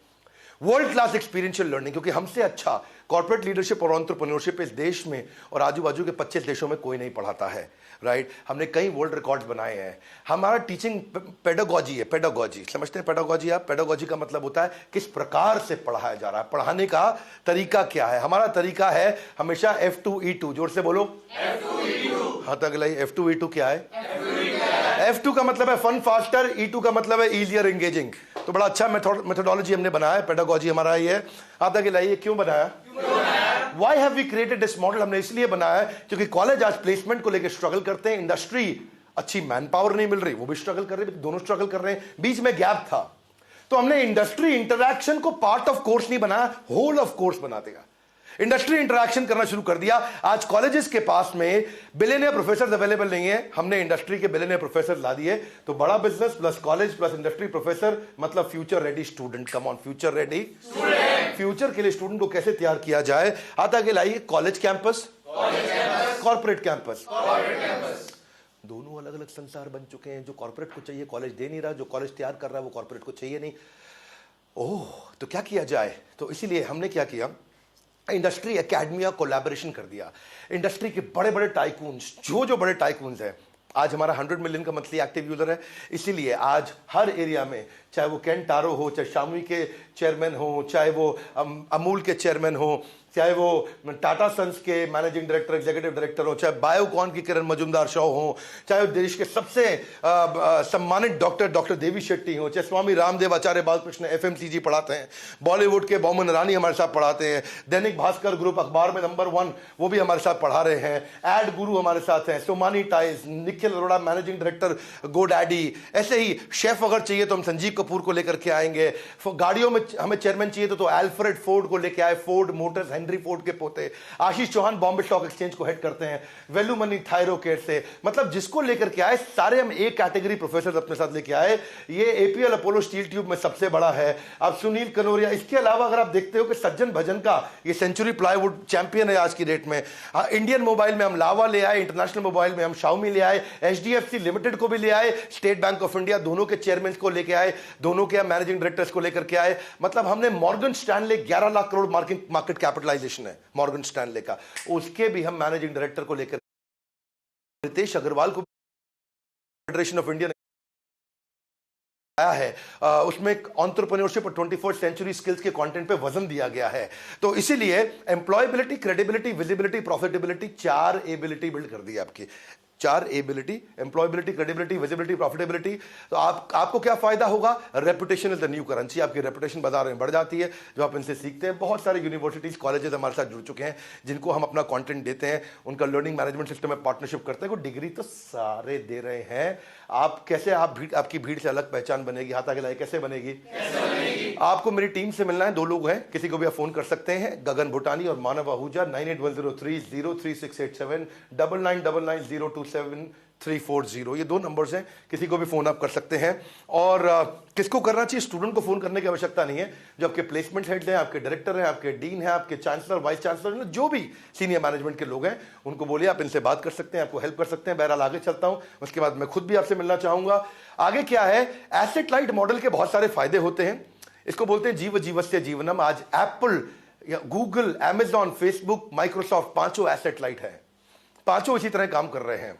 वर्ल्ड क्लास एक्सपीरियंशियल लर्निंग, क्योंकि हमसे अच्छा कॉर्पोरेट लीडरशिप और एंटरप्रेन्योरशिप इस देश में और आजू बाजू के 25 देशों में कोई नहीं पढ़ाता है, राइट। हमने कई वर्ल्ड रिकॉर्ड्स बनाए हैं। हमारा टीचिंग पेडागोजी है, पेडागोजी समझते हैं पेडागोजी आप? पेडागोजी का मतलब होता है किस प्रकार से पढ़ाया जा रहा है, पढ़ाने का तरीका क्या है। हमारा तरीका है हमेशा F2E2, जोर से बोलो F2E2। हाँ तक लाई, F2E2 क्या है? F2 का मतलब है फन फास्टर, E2 का मतलब है इजियर एंगेजिंग। तो बड़ा अच्छा मेथोडोलॉजी हमने बनाया है, पेडागोजी हमारा ये है। आप तक लाइए क्यों बनाया? Why have we created this model? हमने इसलिए बनाया है क्योंकि कॉलेज आज प्लेसमेंट को लेकर स्ट्रगल करते हैं, इंडस्ट्री अच्छी मैन पावर नहीं मिल रही, वो भी स्ट्रगल कर रहे हैं, दोनों स्ट्रगल कर रहे हैं, बीच में गैप था। तो हमने इंडस्ट्री इंटरैक्शन को पार्ट ऑफ कोर्स नहीं बनाया, होल ऑफ कोर्स बना देगा। इंडस्ट्री इंटरैक्शन करना शुरू कर दिया। आज कॉलेजेस के पास में बिलियनियर प्रोफेसर अवेलेबल नहीं है, हमने इंडस्ट्री के बिलियनियर प्रोफेसर ला दिए। तो बड़ा business plus college plus industry professor मतलब future ready student. Come on, future ready student. Future के लिए स्टूडेंट को कैसे तैयार किया जाए, हाथ आगे लाइए। कॉलेज कैंपस, कॉर्पोरेट कैंपस, दोनों अलग अलग संसार बन चुके हैं। जो कॉर्पोरेट को चाहिए कॉलेज दे नहीं रहा, जो कॉलेज तैयार कर रहा है वो कॉर्पोरेट को चाहिए नहीं। ओह, तो क्या किया जाए? तो इसीलिए हमने क्या किया, इंडस्ट्री एकेडमिया कोलैबोरेशन कर दिया। इंडस्ट्री के बड़े बड़े टाइकून्स, जो बड़े टाइकून्स हैं, आज हमारा 100 मिलियन का मंथली एक्टिव यूजर है। इसीलिए आज हर एरिया में, चाहे वो केन टारो हो, चाहे शामी के चेयरमैन हो, चाहे वो अमूल के चेयरमैन हो, चाहे वो टाटा सन्स के मैनेजिंग डायरेक्टर एग्जीक्यूटिव डायरेक्टर हो, चाहे बायोकॉन की किरण मजुमदार शॉ हो, चाहे देश के सबसे सम्मानित डॉक्टर देवी शेट्टी हो, चाहे स्वामी रामदेव आचार्य बालकृष्ण FMCG पढ़ाते हैं, बॉलीवुड के बॉमन रानी हमारे साथ पढ़ाते हैं, दैनिक भास्कर ग्रुप अखबार में नंबर 1 वो भी हमारे साथ पढ़ा रहे हैं, एड गुरु हमारे साथ हैं, Somany tiles, Nikhil Arora managing director GoDaddy. ऐसे ही शेफ अगर चाहिए तो हम संजीव कपूर को लेकर के आएंगे। गाड़ियों में हमें चेयरमैन चाहिए तो एल्फ्रेड फोर्ड को लेकर आए, फोर्ड मोटर्स, हेनरी फोर्ड के पोते। आशीष चौहान बॉम्बे स्टॉक एक्सचेंज को हेड करते हैं, वेलुमनी थायरोकेयर से। मतलब जिसको लेकर के आए सारे हम एक कैटेगरी प्रोफेसर अपने साथ लेके आए। ये APL अपोलो स्टील ट्यूब में सबसे बड़ा है। अब सुनील कनोरिया, इसके अलावा अगर आप देखते हो कि सज्जन भजन का ये सेंचुरी प्लाईवुड चैंपियन है आज की डेट में। इंडियन मोबाइल में हम लावा ले आए, इंटरनेशनल मोबाइल में हम शाओमी ले आए, HDFC लिमिटेड को भी ले आए, स्टेट बैंक ऑफ इंडिया दोनों के चेयरमैन को लेके आए, दोनों के मैनेजिंग डायरेक्टर्स को लेकर के आए। मतलब हमने Morgan Stanley 11 lakh crore market capitalization है मॉर्गन स्टैनले का, उसके भी हम मैनेजिंग डायरेक्टर को लेकर, रितेश अग्रवाल को फेडरेशन ऑफ इंडिया आया है, उसमें एंटरप्रेन्योरशिप और 21st सेंचुरी स्किल्स के कंटेंट पे वजन दिया गया है। तो इसीलिए employability, credibility, visibility, profitability, 4 ability build कर दी आपकी। 4 ability, employability, credibility, visibility, profitability. तो आपको क्या फायदा होगा? Reputation is the new currency. आपकी रेपुटेशन बाजार में बढ़ जाती है जो आप इनसे सीखते हैं। बहुत सारे यूनिवर्सिटीज, कॉलेजेस हमारे साथ जुड़ चुके हैं जिनको हम अपना कंटेंट देते हैं, उनका लर्निंग मैनेजमेंट सिस्टम में पार्टनरशिप करते हैं। डिग्री तो सारे दे रहे हैं। आप कैसे, आपकी भीड़ से अलग पहचान बनेगी? हाथ आगे लाइए, कैसे बनेगी? आपको मेरी टीम से मिलना है, 2 लोग हैं, किसी को भी आप फोन कर सकते हैं, गगन भूटानी और मानव आहूजा। 9810303687 9999027340, ये 2 नंबर्स हैं, किसी को भी फोन आप कर सकते हैं। और किसको करना चाहिए? स्टूडेंट को फोन करने की आवश्यकता नहीं है। जो आपके प्लेसमेंट हेड हैं, आपके डायरेक्टर हैं, आपके डीन हैं, आपके चांसलर, वाइस चांसलर, जो भी सीनियर मैनेजमेंट के लोग हैं, उनको बोलिए आप इनसे बात कर सकते हैं, आपको हेल्प कर सकते हैं। बहरहाल आगे चलता हूं, उसके बाद मैं खुद भी आपसे मिलना चाहूंगा। आगे क्या है, एसेट लाइट मॉडल के बहुत सारे फायदे होते हैं। इसको बोलते हैं जीव जीवस्य जीवनम। आज एप्पल या Google, Amazon, Facebook, Microsoft, 5 asset light है, 5 इसी तरह काम कर रहे हैं।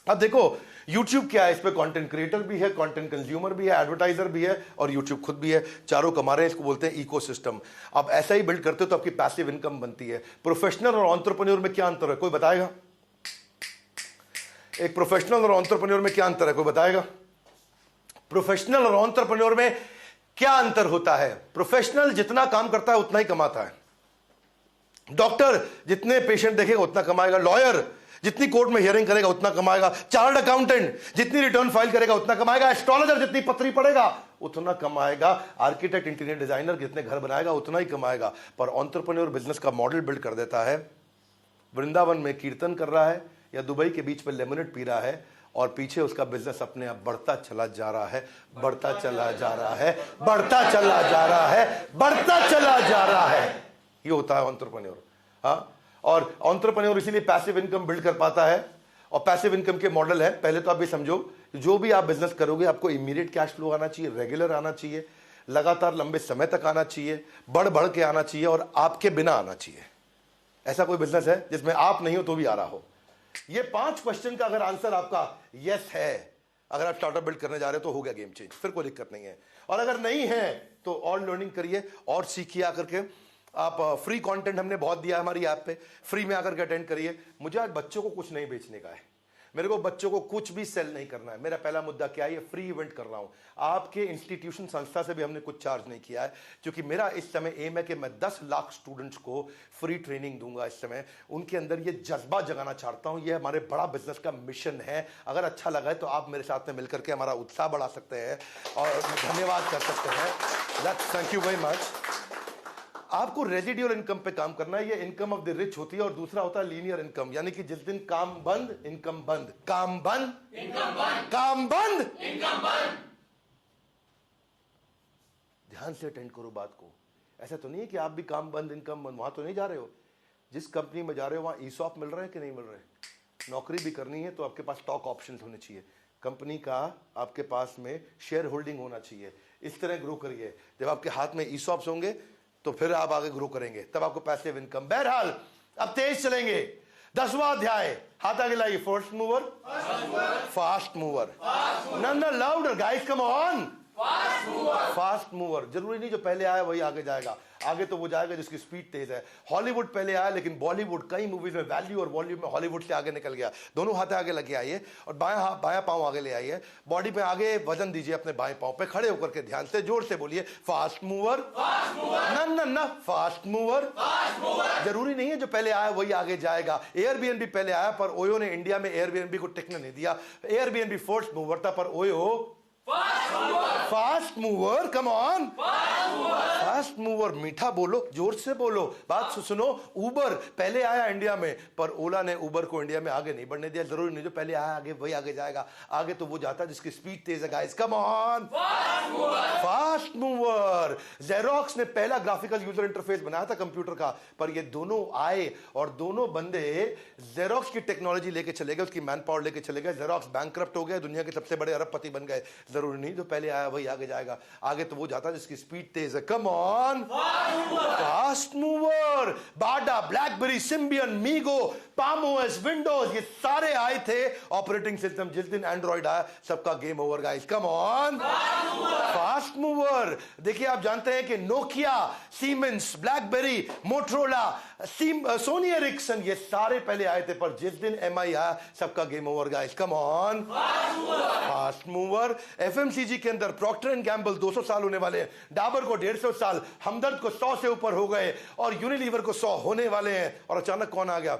अब देखो YouTube क्या है, इस पे कंटेंट क्रिएटर भी है, कंटेंट कंज्यूमर भी है, एडवर्टाइजर भी है और YouTube खुद भी है, चारों कमा रहे हैं। इसको बोलते हैं इकोसिस्टम। आप ऐसा ही बिल्ड करते हो तो आपकी पैसिव इनकम बनती है। प्रोफेशनल और एंटरप्रेन्योर में क्या अंतर है, कोई बताएगा? एक प्रोफेशनल और एंटरप्रेन्योर में क्या अंतर है, कोई बताएगा? प्रोफेशनल और एंटरप्रेन्योर में क्या अंतर होता है? प्रोफेशनल जितना काम करता है उतना ही कमाता है। डॉक्टर जितने पेशेंट देखेगा उतना कमाएगा, लॉयर जितनी कोर्ट में हियरिंग करेगा उतना कमाएगा, चार्टर्ड अकाउंटेंट जितनी रिटर्न फाइल करेगा उतना कमाएगा, एस्ट्रोलॉजर जितनी पत्री पड़ेगा उतना कमाएगा, आर्किटेक्ट, इंटीरियर डिजाइनर जितने घर बनाएगा उतना ही कमाएगा। पर एंटरप्रेन्योर बिजनेस का मॉडल बिल्ड कर देता है। वृंदावन में कीर्तन कर रहा है या दुबई के बीच में लेमनेड पी रहा है और पीछे उसका बिजनेस अपने आप बढ़ता चला जा रहा है, बढ़ता चला जा रहा है, बढ़ता चला जा रहा है, बढ़ता चला जा रहा है। ये होता है एंटरप्रेन्योर। हाँ, और एंटरप्रेन्योर इसीलिए पैसिव इनकम बिल्ड कर पाता है। और पैसिव इनकम के मॉडल है, पहले तो आप ये समझो, जो भी आप बिजनेस करोगे आपको इमीडिएट कैश फ्लो आना चाहिए, रेगुलर आना चाहिए, लगातार लंबे समय तक आना चाहिए, बढ़ बढ़ के आना चाहिए और आपके बिना आना चाहिए। ऐसा कोई बिजनेस है जिसमें आप नहीं हो तो भी आ रहा हो? ये 5 क्वेश्चन का अगर आंसर आपका यस है, अगर आप स्टार्टअप बिल्ड करने जा रहे हो तो हो गया गेम चेंज, फिर कोई दिक्कत नहीं है। और अगर नहीं है तो और लर्निंग करिए और सीखिए आकर के। आप फ्री कंटेंट हमने बहुत दिया है हमारी ऐप पे, फ्री में आकर के अटेंड करिए। मुझे आज बच्चों को कुछ नहीं बेचने का है, मेरे को बच्चों को कुछ भी सेल नहीं करना है। मेरा पहला मुद्दा क्या है, ये फ्री इवेंट कर रहा हूं। आपके इंस्टीट्यूशन संस्था से भी हमने कुछ चार्ज नहीं किया है, क्योंकि मेरा इस समय एम है कि मैं 10 लाख स्टूडेंट्स को फ्री ट्रेनिंग दूंगा। इस समय उनके अंदर ये जज्बा जगाना चाहता हूं। ये हमारे बड़ा बिजनेस का मिशन है। अगर अच्छा लगा है तो आप मेरे साथ में मिलकर के हमारा उत्साह बढ़ा सकते हैं और धन्यवाद कर सकते हैं। Thank you very much. आपको रेजिडुअल इनकम पे काम करना है, ये इनकम ऑफ द रिच होती है। और दूसरा होता है लीनियर इनकम, यानी कि जिस दिन काम बंद इनकम बंद, काम बंद इनकम बंद, काम बंद इनकम बंद। ध्यान से अटेंड करो बात को। ऐसा तो नहीं है कि आप भी काम बंद इनकम बंद, वहां तो नहीं जा रहे हो। जिस कंपनी में जा रहे हो वहां ईसॉप मिल रहा है कि नहीं मिल रहा है? नौकरी भी करनी है तो आपके पास स्टॉक ऑप्शंस होने चाहिए, कंपनी का आपके पास में शेयर होल्डिंग होना चाहिए। इस तरह ग्रो करिए। जब आपके हाथ में ईसॉप्स होंगे तो फिर आप आगे ग्रो करेंगे, तब आपको पैसिव इनकम। बहरहाल अब तेज चलेंगे। 10वां अध्याय, हाथ आगे लाइए। First mover, fast mover, none louder guys, come on. Fast mover जरूरी नहीं जो पहले आया वही आगे जाएगा, आगे तो वो जाएगा जिसकी स्पीड तेज है। हॉलीवुड पहले आया, लेकिन बॉलीवुड कई मूवीज में वैल्यू और वॉल्यूम में हॉलीवुड से आगे निकल गया। दोनों हाथ आगे लगे आइए और बायां पांव आगे ले आइए। बॉडी पे आगे वजन दीजिए अपने बाएं पांव पे, खड़े होकर के ध्यान से जोर से बोलिए, फास्ट मूवर, न फास्ट मूवर। जरूरी नहीं है जो पहले आया वही आगे जाएगा। एयरबीएनबी पहले आया पर ओयो ने इंडिया में एयरबीएनबी को टिकने नहीं दिया। एयरबीएनबी फर्स्ट मूवर था पर Oyo fast mover. Come on, fast mover. मीठा बोलो, जोर से बोलो, बात सुनो। उबर पहले आया इंडिया में पर ओला ने उबर को इंडिया में आगे नहीं बढ़ने दिया। जरूरी नहीं जो पहले आया आगे वही आगे जाएगा, आगे तो वो जाता है जिसकी स्पीड तेज है। Guys come on, fast mover. Xerox ने पहला ग्राफिकल यूजर इंटरफेस बनाया था कंप्यूटर का, पर ये दोनों आए और दोनों बंदे जेरोक्स की टेक्नोलॉजी लेके चले गए, उसकी मैन पावर लेके चले गए। जेरोक्स बैंकरप्ट हो गए, दुनिया के सबसे बड़े अरबपति बन गए। जरूरी नहीं जो पहले आया वही आगे जाएगा, आगे तो वो जाता है जिसकी स्पीड तेज है। Come on, fast mover. Bada, BlackBerry, Symbian, MeeGo, PalmOS, Windows, ये सारे आए थे ऑपरेटिंग सिस्टम। जिस दिन एंड्रॉइड आया सबका game over guys. Come on, fast mover. देखिए आप जानते हैं कि Nokia, Siemens, BlackBerry, Motorola, Sony Ericsson, ये सारे पहले आए थे पर जिस दिन एमआई आया सबका game over guys. Come on, fast mover. FMCG के अंदर प्रॉक्टर एंड गैम्बल 200 साल होने वाले हैं, डाबर को 150 साल, हमदर्द को 100 से ऊपर हो गए और यूनिलीवर को 100 होने वाले हैं। और अचानक कौन आ गया?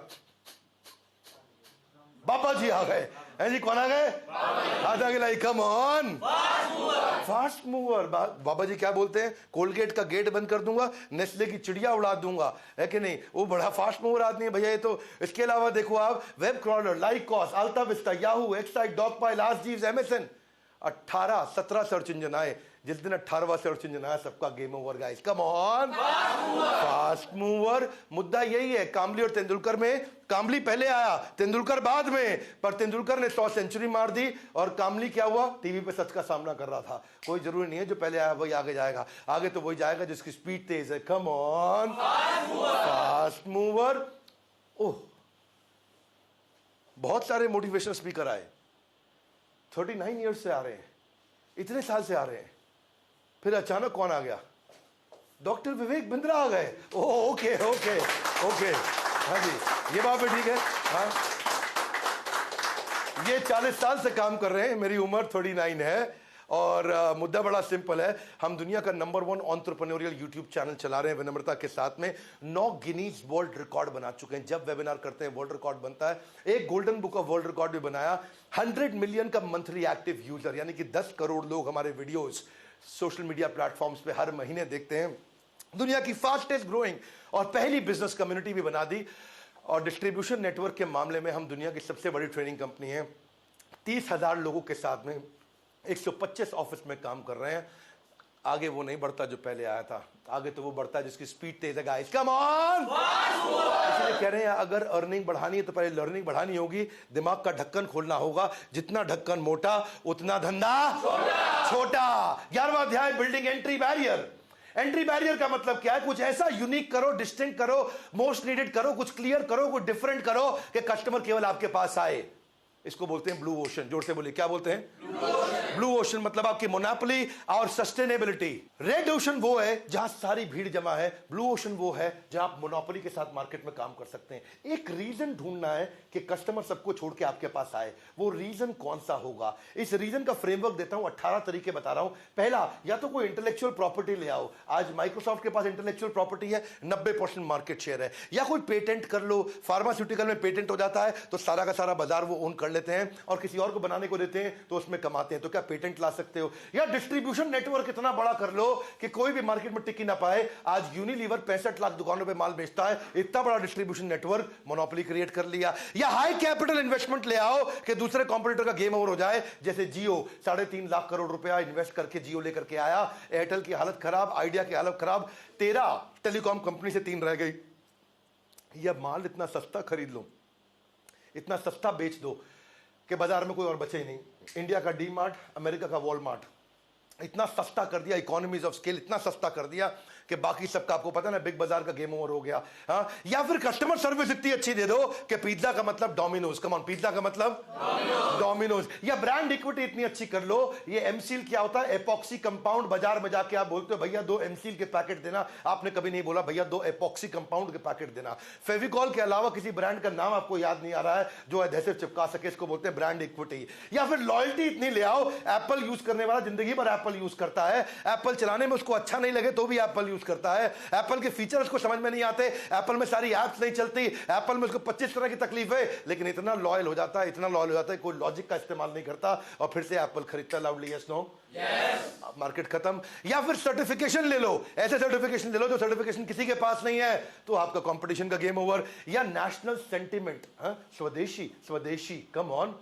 बाबा जी आ गए। जी कौन आ गए? हाथ आगे लाई। Come on, fast mover. बाबा जी क्या बोलते हैं? कोलगेट का गेट बंद कर दूंगा, नेस्ले की चिड़िया उड़ा दूंगा, है कि नहीं? वो बड़ा फास्ट मूवर आदमी है भैया ये तो। इसके अलावा देखो आप, web crawler, Lycos, AltaVista, Yahoo, Excite, Dogpile, Ask Jeeves, MSN. 17 search engine आए। जिस दिन 18वां सर्च इंजन आया सबका game over guys. Come on, fast mover. मुद्दा यही है, कामली और तेंदुलकर में। कामली पहले आया, तेंदुलकर बाद में, पर तेंदुलकर ने 100 सेंचुरी मार दी और कामली क्या हुआ? टीवी पे सच का सामना कर रहा था। कोई जरूरी नहीं है जो पहले आया वही आगे जाएगा, आगे तो वही जाएगा जिसकी स्पीड तेज है। Come on, fast mover. Oh, बहुत सारे मोटिवेशनल स्पीकर आए, 39 ईयर्स से आ रहे हैं, इतने साल से आ रहे हैं। फिर अचानक कौन आ गया? डॉक्टर विवेक बिंद्रा आ गए। ओके ओके ओके, हाँ जी ये बात भी ठीक है। हाँ, ये 40 साल से काम कर रहे हैं, मेरी उम्र 39 है। और मुद्दा बड़ा सिंपल है, हम दुनिया का नंबर 1 एंटरप्रेन्योरियल यूट्यूब चैनल चला रहे हैं विनम्रता के साथ में। 9 गिनीज वर्ल्ड रिकॉर्ड बना चुके हैं। जब वेबिनार करते हैं वर्ल्ड रिकॉर्ड बनता है। एक golden book of world record भी बनाया। 100 मिलियन का मंथली एक्टिव यूजर, यानी कि 10 करोड़ लोग हमारे वीडियोस सोशल मीडिया प्लेटफॉर्म्स पे हर महीने देखते हैं। दुनिया की फास्टेस्ट ग्रोइंग और पहली बिजनेस कम्युनिटी भी बना दी। और डिस्ट्रीब्यूशन नेटवर्क के मामले में हम दुनिया की सबसे बड़ी ट्रेनिंग कंपनी है। 30,000 लोगों के साथ में 125 ऑफिस में काम कर रहे हैं। आगे वो नहीं बढ़ता जो पहले आया था, आगे तो वो बढ़ता है जिसकी स्पीड तेज है। गाइस कम ऑन, इसलिए कह रहे हैं अगर अर्निंग बढ़ानी है तो पहले लर्निंग बढ़ानी होगी, दिमाग का ढक्कन खोलना होगा। जितना ढक्कन मोटा उतना धंधा छोटा। 11वां अध्याय, building entry barrier. Entry barrier का मतलब क्या है? कुछ ऐसा यूनिक करो, डिस्टिंक्ट करो, मोस्ट नीडेड करो, कुछ क्लियर करो, कुछ डिफरेंट करो कि कस्टमर केवल आपके पास आए। इसको बोलते हैं ब्लू ओशन। जोर से बोलिए, क्या बोलते हैं? ब्लू ओशन मतलब आपकी मोनोपोली और सस्टेनेबिलिटी। रेड ओशन वो है जहां सारी भीड़ जमा है, ब्लू ओशन वो है जहां आप मोनोपोली के साथ मार्केट में काम कर सकते हैं। एक रीजन ढूंढना है कि कस्टमर सबको छोड़ के आपके पास आए, वो रीजन कौन सा होगा? इस रीजन का फ्रेमवर्क देता हूं, 18 तरीके बता रहा हूं। पहला, या तो कोई इंटेलेक्चुअल प्रॉपर्टी ले आओ। आज माइक्रोसॉफ्ट के पास इंटेलेक्चुअल प्रॉपर्टी है, 90% मार्केट शेयर है। या कोई पेटेंट कर लो, फार्मास्यूटिकल में पेटेंट हो जाता है तो सारा का सारा बाजार वो ओन कर लेते हैं और किसी और को बनाने को देते हैं तो उसमें कमाते हैं। तो क्या पेटेंट ला सकते हो? या डिस्ट्रीब्यूशन नेटवर्क इतना बड़ा कर लो कि कोई भी मार्केट में टिक ही ना पाए। आज यूनिलीवर 65 लाख दुकानों पे माल बेचता है, इतना बड़ा डिस्ट्रीब्यूशन नेटवर्क, मोनोपोली क्रिएट कर लिया। या हाई कैपिटल इन्वेस्टमेंट ले आओ कि दूसरे कॉम्पिटिटर का गेम ओवर हो जाए। जैसे जियो 3.5 लाख करोड़ रुपया इन्वेस्ट करके जियो लेकर के आया। एयरटेल की हालत खराब, आइडिया की हालत खराब, 13 टेलीकॉम कंपनी से 3 रह गई। यह माल इतना सस्ता खरीद लो, इतना सस्ता बेच दो कि बाजार में कोई और बचे ही नहीं। इंडिया का डी-मार्ट, अमेरिका का वॉलमार्ट, इतना सस्ता कर दिया, इकोनॉमीज ऑफ स्केल इतना सस्ता कर दिया कि बाकी सबका आपको पता ना, बिग बाजार का गेम ओवर हो गया। हाँ, या फिर कस्टमर सर्विस इतनी अच्छी दे दो कि पिज्जा का मतलब डोमिनोज, कम ऑन, पिज्जा का मतलब डोमिनोज। या ब्रांड इक्विटी इतनी अच्छी कर लो। ये एमसील क्या होता है? Epoxy compound. बाजार में जाके आप बोलते हो भैया 2 एमसील के पैकेट देना, आपने कभी नहीं बोला भैया 2 एपॉक्सी कंपाउंड के पैकेट देना। फेविकॉल के अलावा किसी ब्रांड का नाम आपको याद नहीं आ रहा है जो एडहेसिव चिपका सके, इसको बोलते हैं ब्रांड इक्विटी। या फिर लॉयल्टी इतनी ले आओ। एप्पल यूज करने वाला जिंदगी भर एप्पल यूज करता है, एप्पल चलाने में उसको अच्छा नहीं लगे तो भी एप्पल यूज करता है। एप्पल के फीचर उसको समझ में नहीं आते, एप्पल में सारी एप्स नहीं चलती, एप्पल में उसको 25 तरह की तकलीफ है, लेकिन इतना लॉयल हो जाता है, इतना लॉयल हो जाता है, कोई लॉजिक का इस्तेमाल नहीं करता और फिर से एप्पल खरीदता। Loudly yes no? Yes. Market खत्म। या फिर सर्टिफिकेशन ले लो, ऐसे सर्टिफिकेशन ले लो जो सर्टिफिकेशन किसी के पास नहीं है, तो आपका कंपटीशन का गेम ओवर। या नेशनल सेंटिमेंट, स्वदेशी स्वदेशी, कम ऑन,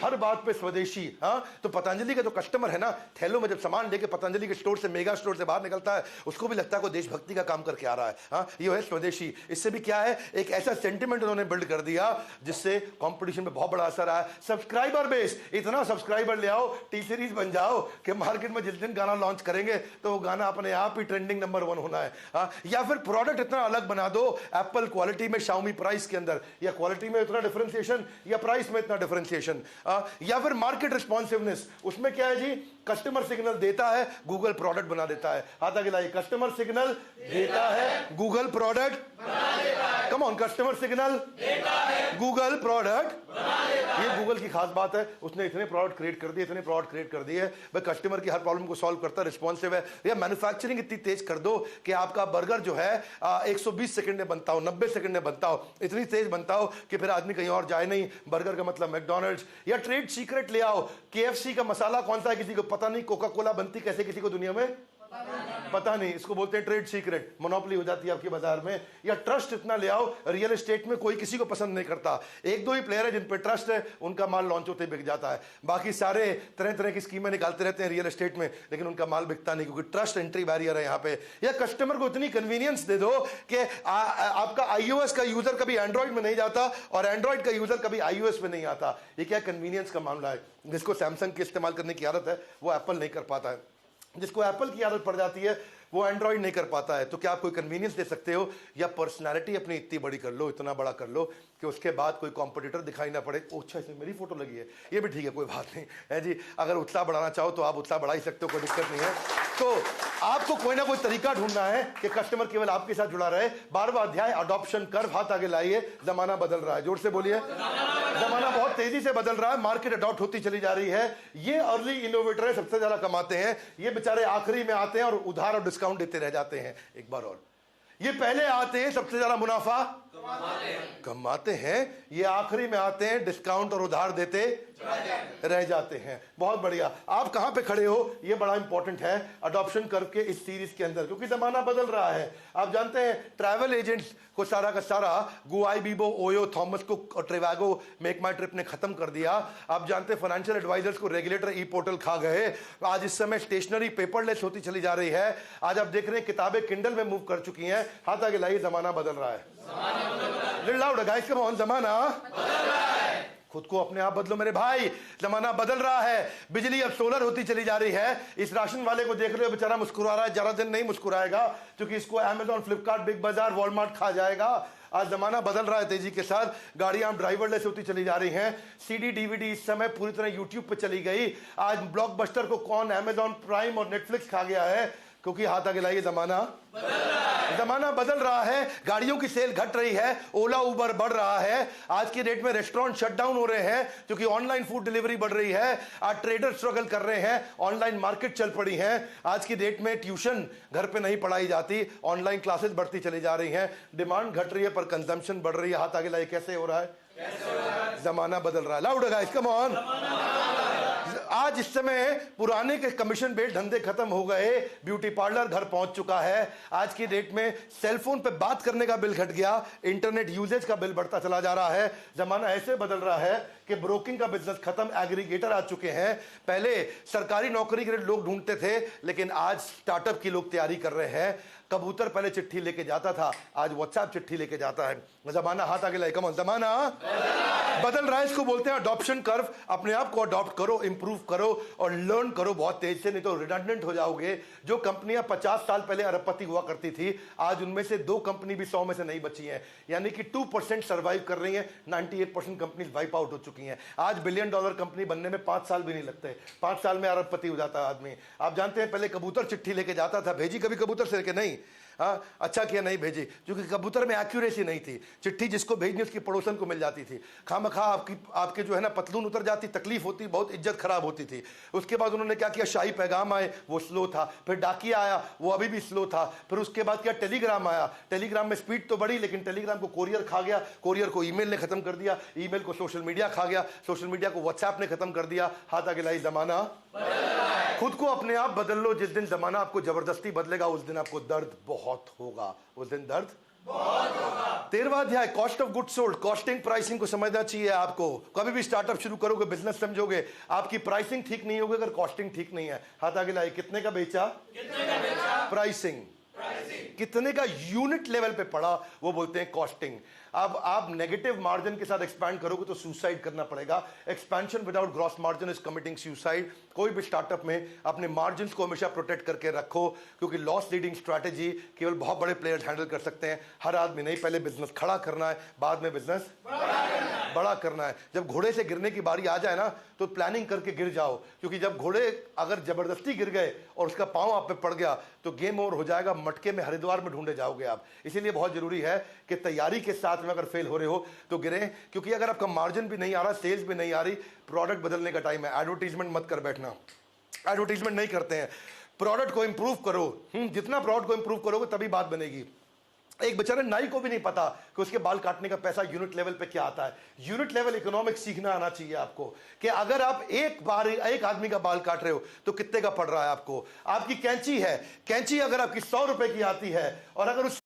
हर बात पे स्वदेशी। हाँ, तो पतंजलि का जो कस्टमर है ना, थैलों में जब सामान लेके पतंजलि के स्टोर से, मेगा स्टोर से बाहर निकलता है, उसको भी लगता है कोई देशभक्ति का काम करके आ रहा है। हाँ, ये है स्वदेशी। इससे भी क्या है, एक ऐसा सेंटिमेंट उन्होंने बिल्ड कर दिया जिससे कंपटीशन में बहुत बड़ा असर आया। सब्सक्राइबर बेस, इतना सब्सक्राइबर ले आओ, टी सीरीज बन जाओ कि मार्केट में जिस दिन गाना लॉन्च करेंगे तो वो गाना अपने आप ही ट्रेंडिंग नंबर 1 होना है। हाँ, या फिर प्रोडक्ट इतना अलग बना दो, एप्पल क्वालिटी में, शाओमी प्राइस के अंदर, या क्वालिटी में इतना डिफरेंशिएशन या प्राइस में इतना डिफरेंशिएशन। या फिर मार्केट रिस्पॉन्सिवनेस, उसमें क्या है जी, कस्टमर सिग्नल देता है, गूगल प्रोडक्ट बना देता है। हाथ आगे लाइए, कस्टमर सिग्नल देता है, गूगल प्रोडक्ट बना देता है। कम ऑन, कस्टमर सिग्नल देता है, गूगल प्रोडक्ट बना देता है। ये गूगल की खास बात है, उसने इतने प्रोडक्ट क्रिएट कर दिए, इतने प्रोडक्ट क्रिएट कर दिए, भाई कस्टमर की हर प्रॉब्लम को सॉल्व करता है, रिस्पॉन्सिव है। या मैन्युफैक्चरिंग इतनी तेज कर दो कि आपका बर्गर जो है 120 सेकंड में बनता हो, 90 सेकंड में बनता हो, इतनी तेज बनता हो कि फिर आदमी कहीं और जाए नहीं, बर्गर का मतलब मैकडॉनल्ड्स। या ट्रेड सीक्रेट ले आओ, केएफसी का मसाला कौन सा है किसी को पता नहीं, कोका कोला बनती कैसे किसी को दुनिया में पता नहीं, इसको बोलते हैं ट्रेड सीक्रेट, मोनोपोली हो जाती है आपके बाजार में। या ट्रस्ट इतना ले आओ, रियल एस्टेट में कोई किसी को पसंद नहीं करता, 1-2 ही प्लेयर है जिन पे ट्रस्ट है, उनका माल लॉन्च होते बिक जाता है, बाकी सारे तरह तरह की स्कीमें निकालते रहते हैं रियल एस्टेट में, लेकिन उनका माल बिकता नहीं क्योंकि ट्रस्ट एंट्री बैरियर है यहाँ पे। या कस्टमर को इतनी कन्वीनियंस दे दो कि आपका iOS का यूजर कभी एंड्रॉइड में नहीं जाता और एंड्रॉइड का यूजर कभी iOS में नहीं आता। ये क्या कन्वीनियंस का मामला है। जिसको सैमसंग के इस्तेमाल करने की आदत है वो एप्पल नहीं कर पाता है, जिसको एप्पल की आदत पड़ जाती है वो एंड्रॉइड नहीं कर पाता है। तो क्या आप कोई कन्वीनियंस दे सकते हो? या पर्सनालिटी अपनी इतनी बड़ी कर लो, इतना बड़ा कर लो कि उसके बाद कोई कॉम्पिटिटर दिखाई ना पड़े। अच्छा, इसमें मेरी फोटो लगी है, ये भी ठीक है, कोई बात नहीं है जी। अगर उत्साह बढ़ाना चाहो तो आप उत्साह बढ़ा ही सकते हो, कोई दिक्कत नहीं है। तो आपको कोई ना कोई तरीका ढूंढना है कि कस्टमर केवल आपके साथ जुड़ा रहे। 12वां अध्याय, अडॉप्शन कर्व। हाथ आगे लाइए, जमाना बदल रहा है, जोर से बोलिए, जमाना बहुत तेजी से बदल रहा है, मार्केट अडॉप्ट होती चली जा रही है। ये अर्ली इनोवेटर सबसे ज्यादा कमाते हैं, ये बेचारे आखिरी में आते हैं और उधार और डिस्काउंट देते रह जाते हैं। एक बार और, ये पहले आते हैं, सबसे ज्यादा मुनाफा कमाते हैं, ये आखिरी में आते हैं, डिस्काउंट और उधार देते रह जाते हैं। बहुत बढ़िया। आप कहां पे खड़े हो ये बड़ा इंपॉर्टेंट है अडॉप्शन कर्व के इस सीरीज के अंदर, क्योंकि जमाना बदल रहा है। आप जानते हैं ट्रैवल एजेंट्स को सारा का सारा गुआई बीबो ओयो थॉमस कुक और ट्रेवागो मेक माई ट्रिप ने खत्म कर दिया। आप जानते हैं फाइनेंशियल एडवाइजर्स को रेगुलेटर ई पोर्टल खा गए। आज इस समय स्टेशनरी पेपरलेस होती चली जा रही है। आज आप देख रहे हैं किताबें किंडल में मूव कर चुकी हैं। हाथ आगे लाइए, जमाना बदल रहा है। जमाना खुद को अपने आप बदलो मेरे भाई, जमाना बदल रहा है। बिजली अब सोलर होती चली जा रही है। इस राशन वाले को देख रहे हो, बेचारा मुस्कुरा रहा है, ज्यादा दिन नहीं मुस्कुराएगा क्योंकि इसको अमेज़न, फ्लिपकार्ट, बिग बाजार, वॉलमार्ट खा जाएगा। आज जमाना बदल रहा है तेजी के साथ। गाड़ियां ड्राइवरलेस होती चली जा रही हैं। सीडी डीवीडी इस समय पूरी तरह यूट्यूब पे चली गई। आज ब्लॉकबस्टर को कौन अमेज़न प्राइम और नेटफ्लिक्स खा गया है, क्योंकि हाथ आगे लाइए, जमाना बदल रहा है। गाड़ियों की सेल घट रही है, ओला उबर बढ़ रहा है। आज की डेट में रेस्टोरेंट शटडाउन हो रहे हैं क्योंकि ऑनलाइन फूड डिलीवरी बढ़ रही है। आज ट्रेडर स्ट्रगल कर रहे हैं, ऑनलाइन मार्केट चल पड़ी है। आज की डेट में ट्यूशन घर पे नहीं पढ़ाई जाती, ऑनलाइन क्लासेस बढ़ती चली जा रही हैं। डिमांड घट रही है पर कंजम्पशन बढ़ रही है। हाथ आगे लाइए, कैसे हो रहा है? जमाना बदल रहा है। Loud guys, come on. आज इस समय पुराने के कमीशन बेस्ड धंधे खत्म हो गए, ब्यूटी पार्लर घर पहुंच चुका है। आज की डेट में सेलफोन पे बात करने का बिल घट गया, इंटरनेट यूजेज का बिल बढ़ता चला जा रहा है। जमाना ऐसे बदल रहा है कि ब्रोकिंग का बिजनेस खत्म, एग्रीगेटर आ चुके हैं। पहले सरकारी नौकरी के लिए लोग ढूंढते थे, लेकिन आज स्टार्टअप की लोग तैयारी कर रहे हैं। कबूतर पहले चिट्ठी लेके जाता था, आज व्हाट्सएप चिट्ठी लेके जाता है। जमाना हाथ आगे लाइए, कम ऑन। जमाना बदल रहा है, इसको बोलते हैं अडॉप्शन कर्व। अपने आप को अडॉप्ट करो, इंप्रूव करो और लर्न करो बहुत तेज से, नहीं तो रिडंडेंट हो जाओगे। जो कंपनियां 50 साल पहले अरबपति हुआ करती थी, आज उनमें से 2 कंपनी भी 100 में से नहीं बची हैं, यानी कि 2% सर्वाइव कर रही हैं। 98% कंपनी वाइप आउट हो चुकी हैं। आज $1 बिलियन कंपनी बनने में 5 साल भी नहीं लगते। 5 साल में अरबपति हो जाता है आदमी। आप जानते हैं पहले कबूतर चिट्ठी लेके जाता था, भेजी कभी कबूतर से लेके? नहीं। हाँ, अच्छा किया नहीं भेजी, क्योंकि कबूतर में एक्यूरेसी नहीं थी। चिट्ठी जिसको भेजनी उसकी पड़ोसन को मिल जाती थी। खामखा आपके जो है ना पतलून उतर जाती, तकलीफ होती, बहुत इज्जत खराब होती थी। उसके बाद उन्होंने क्या किया, शाही पैगाम आए, वो स्लो था। फिर डाकिया आया, वो अभी भी स्लो था। फिर उसके बाद क्या, टेलीग्राम आया। टेलीग्राम में स्पीड तो बढ़ी, लेकिन टेलीग्राम को कोरियर खा गया, कोरियर को ईमेल ने खत्म कर दिया, ईमेल को सोशल मीडिया खा गया, सोशल मीडिया को व्हाट्सएप ने खत्म कर दिया। हाथ आगे लाई, जमाना खुद को अपने आप बदल लो। जिस दिन जमाना आपको जबरदस्ती बदलेगा, उस दिन आपको दर्द बहुत होगा, उस दिन दर्द बहुत होगा। 13वां अध्याय, cost of goods sold. Costing, pricing को समझना चाहिए आपको। कभी भी स्टार्टअप शुरू करोगे, बिजनेस समझोगे, आपकी प्राइसिंग ठीक नहीं होगी अगर कॉस्टिंग ठीक नहीं है। हाथ आगे लाइए, कितने का बेचा, प्राइसिंग, कितने का यूनिट लेवल पे पड़ा, वो बोलते हैं कॉस्टिंग। अब आप नेगेटिव मार्जिन के साथ एक्सपैंड करोगे तो सुसाइड करना पड़ेगा। Expansion without gross margin is committing suicide. कोई भी स्टार्टअप में अपने मार्जिन को हमेशा प्रोटेक्ट करके रखो, क्योंकि लॉस लीडिंग स्ट्रैटेजी केवल बहुत बड़े प्लेयर्स हैंडल कर सकते हैं, हर आदमी नहीं। पहले बिजनेस खड़ा करना है, बाद में बिजनेस बड़ा करना है। जब घोड़े से गिरने की बारी आ जाए ना, तो प्लानिंग करके गिर जाओ, क्योंकि जब घोड़े अगर जबरदस्ती गिर गए और उसका पांव आप पे पड़ गया तो गेम ओवर हो जाएगा। मटके में हरिद्वार में ढूंढे जाओगे आप। इसीलिए बहुत जरूरी है कि तैयारी के साथ में अगर फेल हो रहे हो तो गिरे, क्योंकि अगर आपका मार्जिन भी नहीं आ रहा, सेल्स भी नहीं आ रही, प्रोडक्ट बदलने का टाइम है। एडवर्टीजमेंट मत कर बैठना, एडवर्टीजमेंट नहीं करते हैं। प्रोडक्ट को इंप्रूव करो। जितना प्रोडक्ट को इंप्रूव करोगे तभी बात बनेगी। एक बेचारे नाई को भी नहीं पता कि उसके बाल काटने का पैसा यूनिट लेवल पे क्या आता है। यूनिट लेवल इकोनॉमिक्स सीखना आना चाहिए आपको, कि अगर आप एक बार एक आदमी का बाल काट रहे हो तो कितने का पड़ रहा है आपको। आपकी कैंची है, कैंची अगर आपकी 100 रुपए की आती है और अगर उस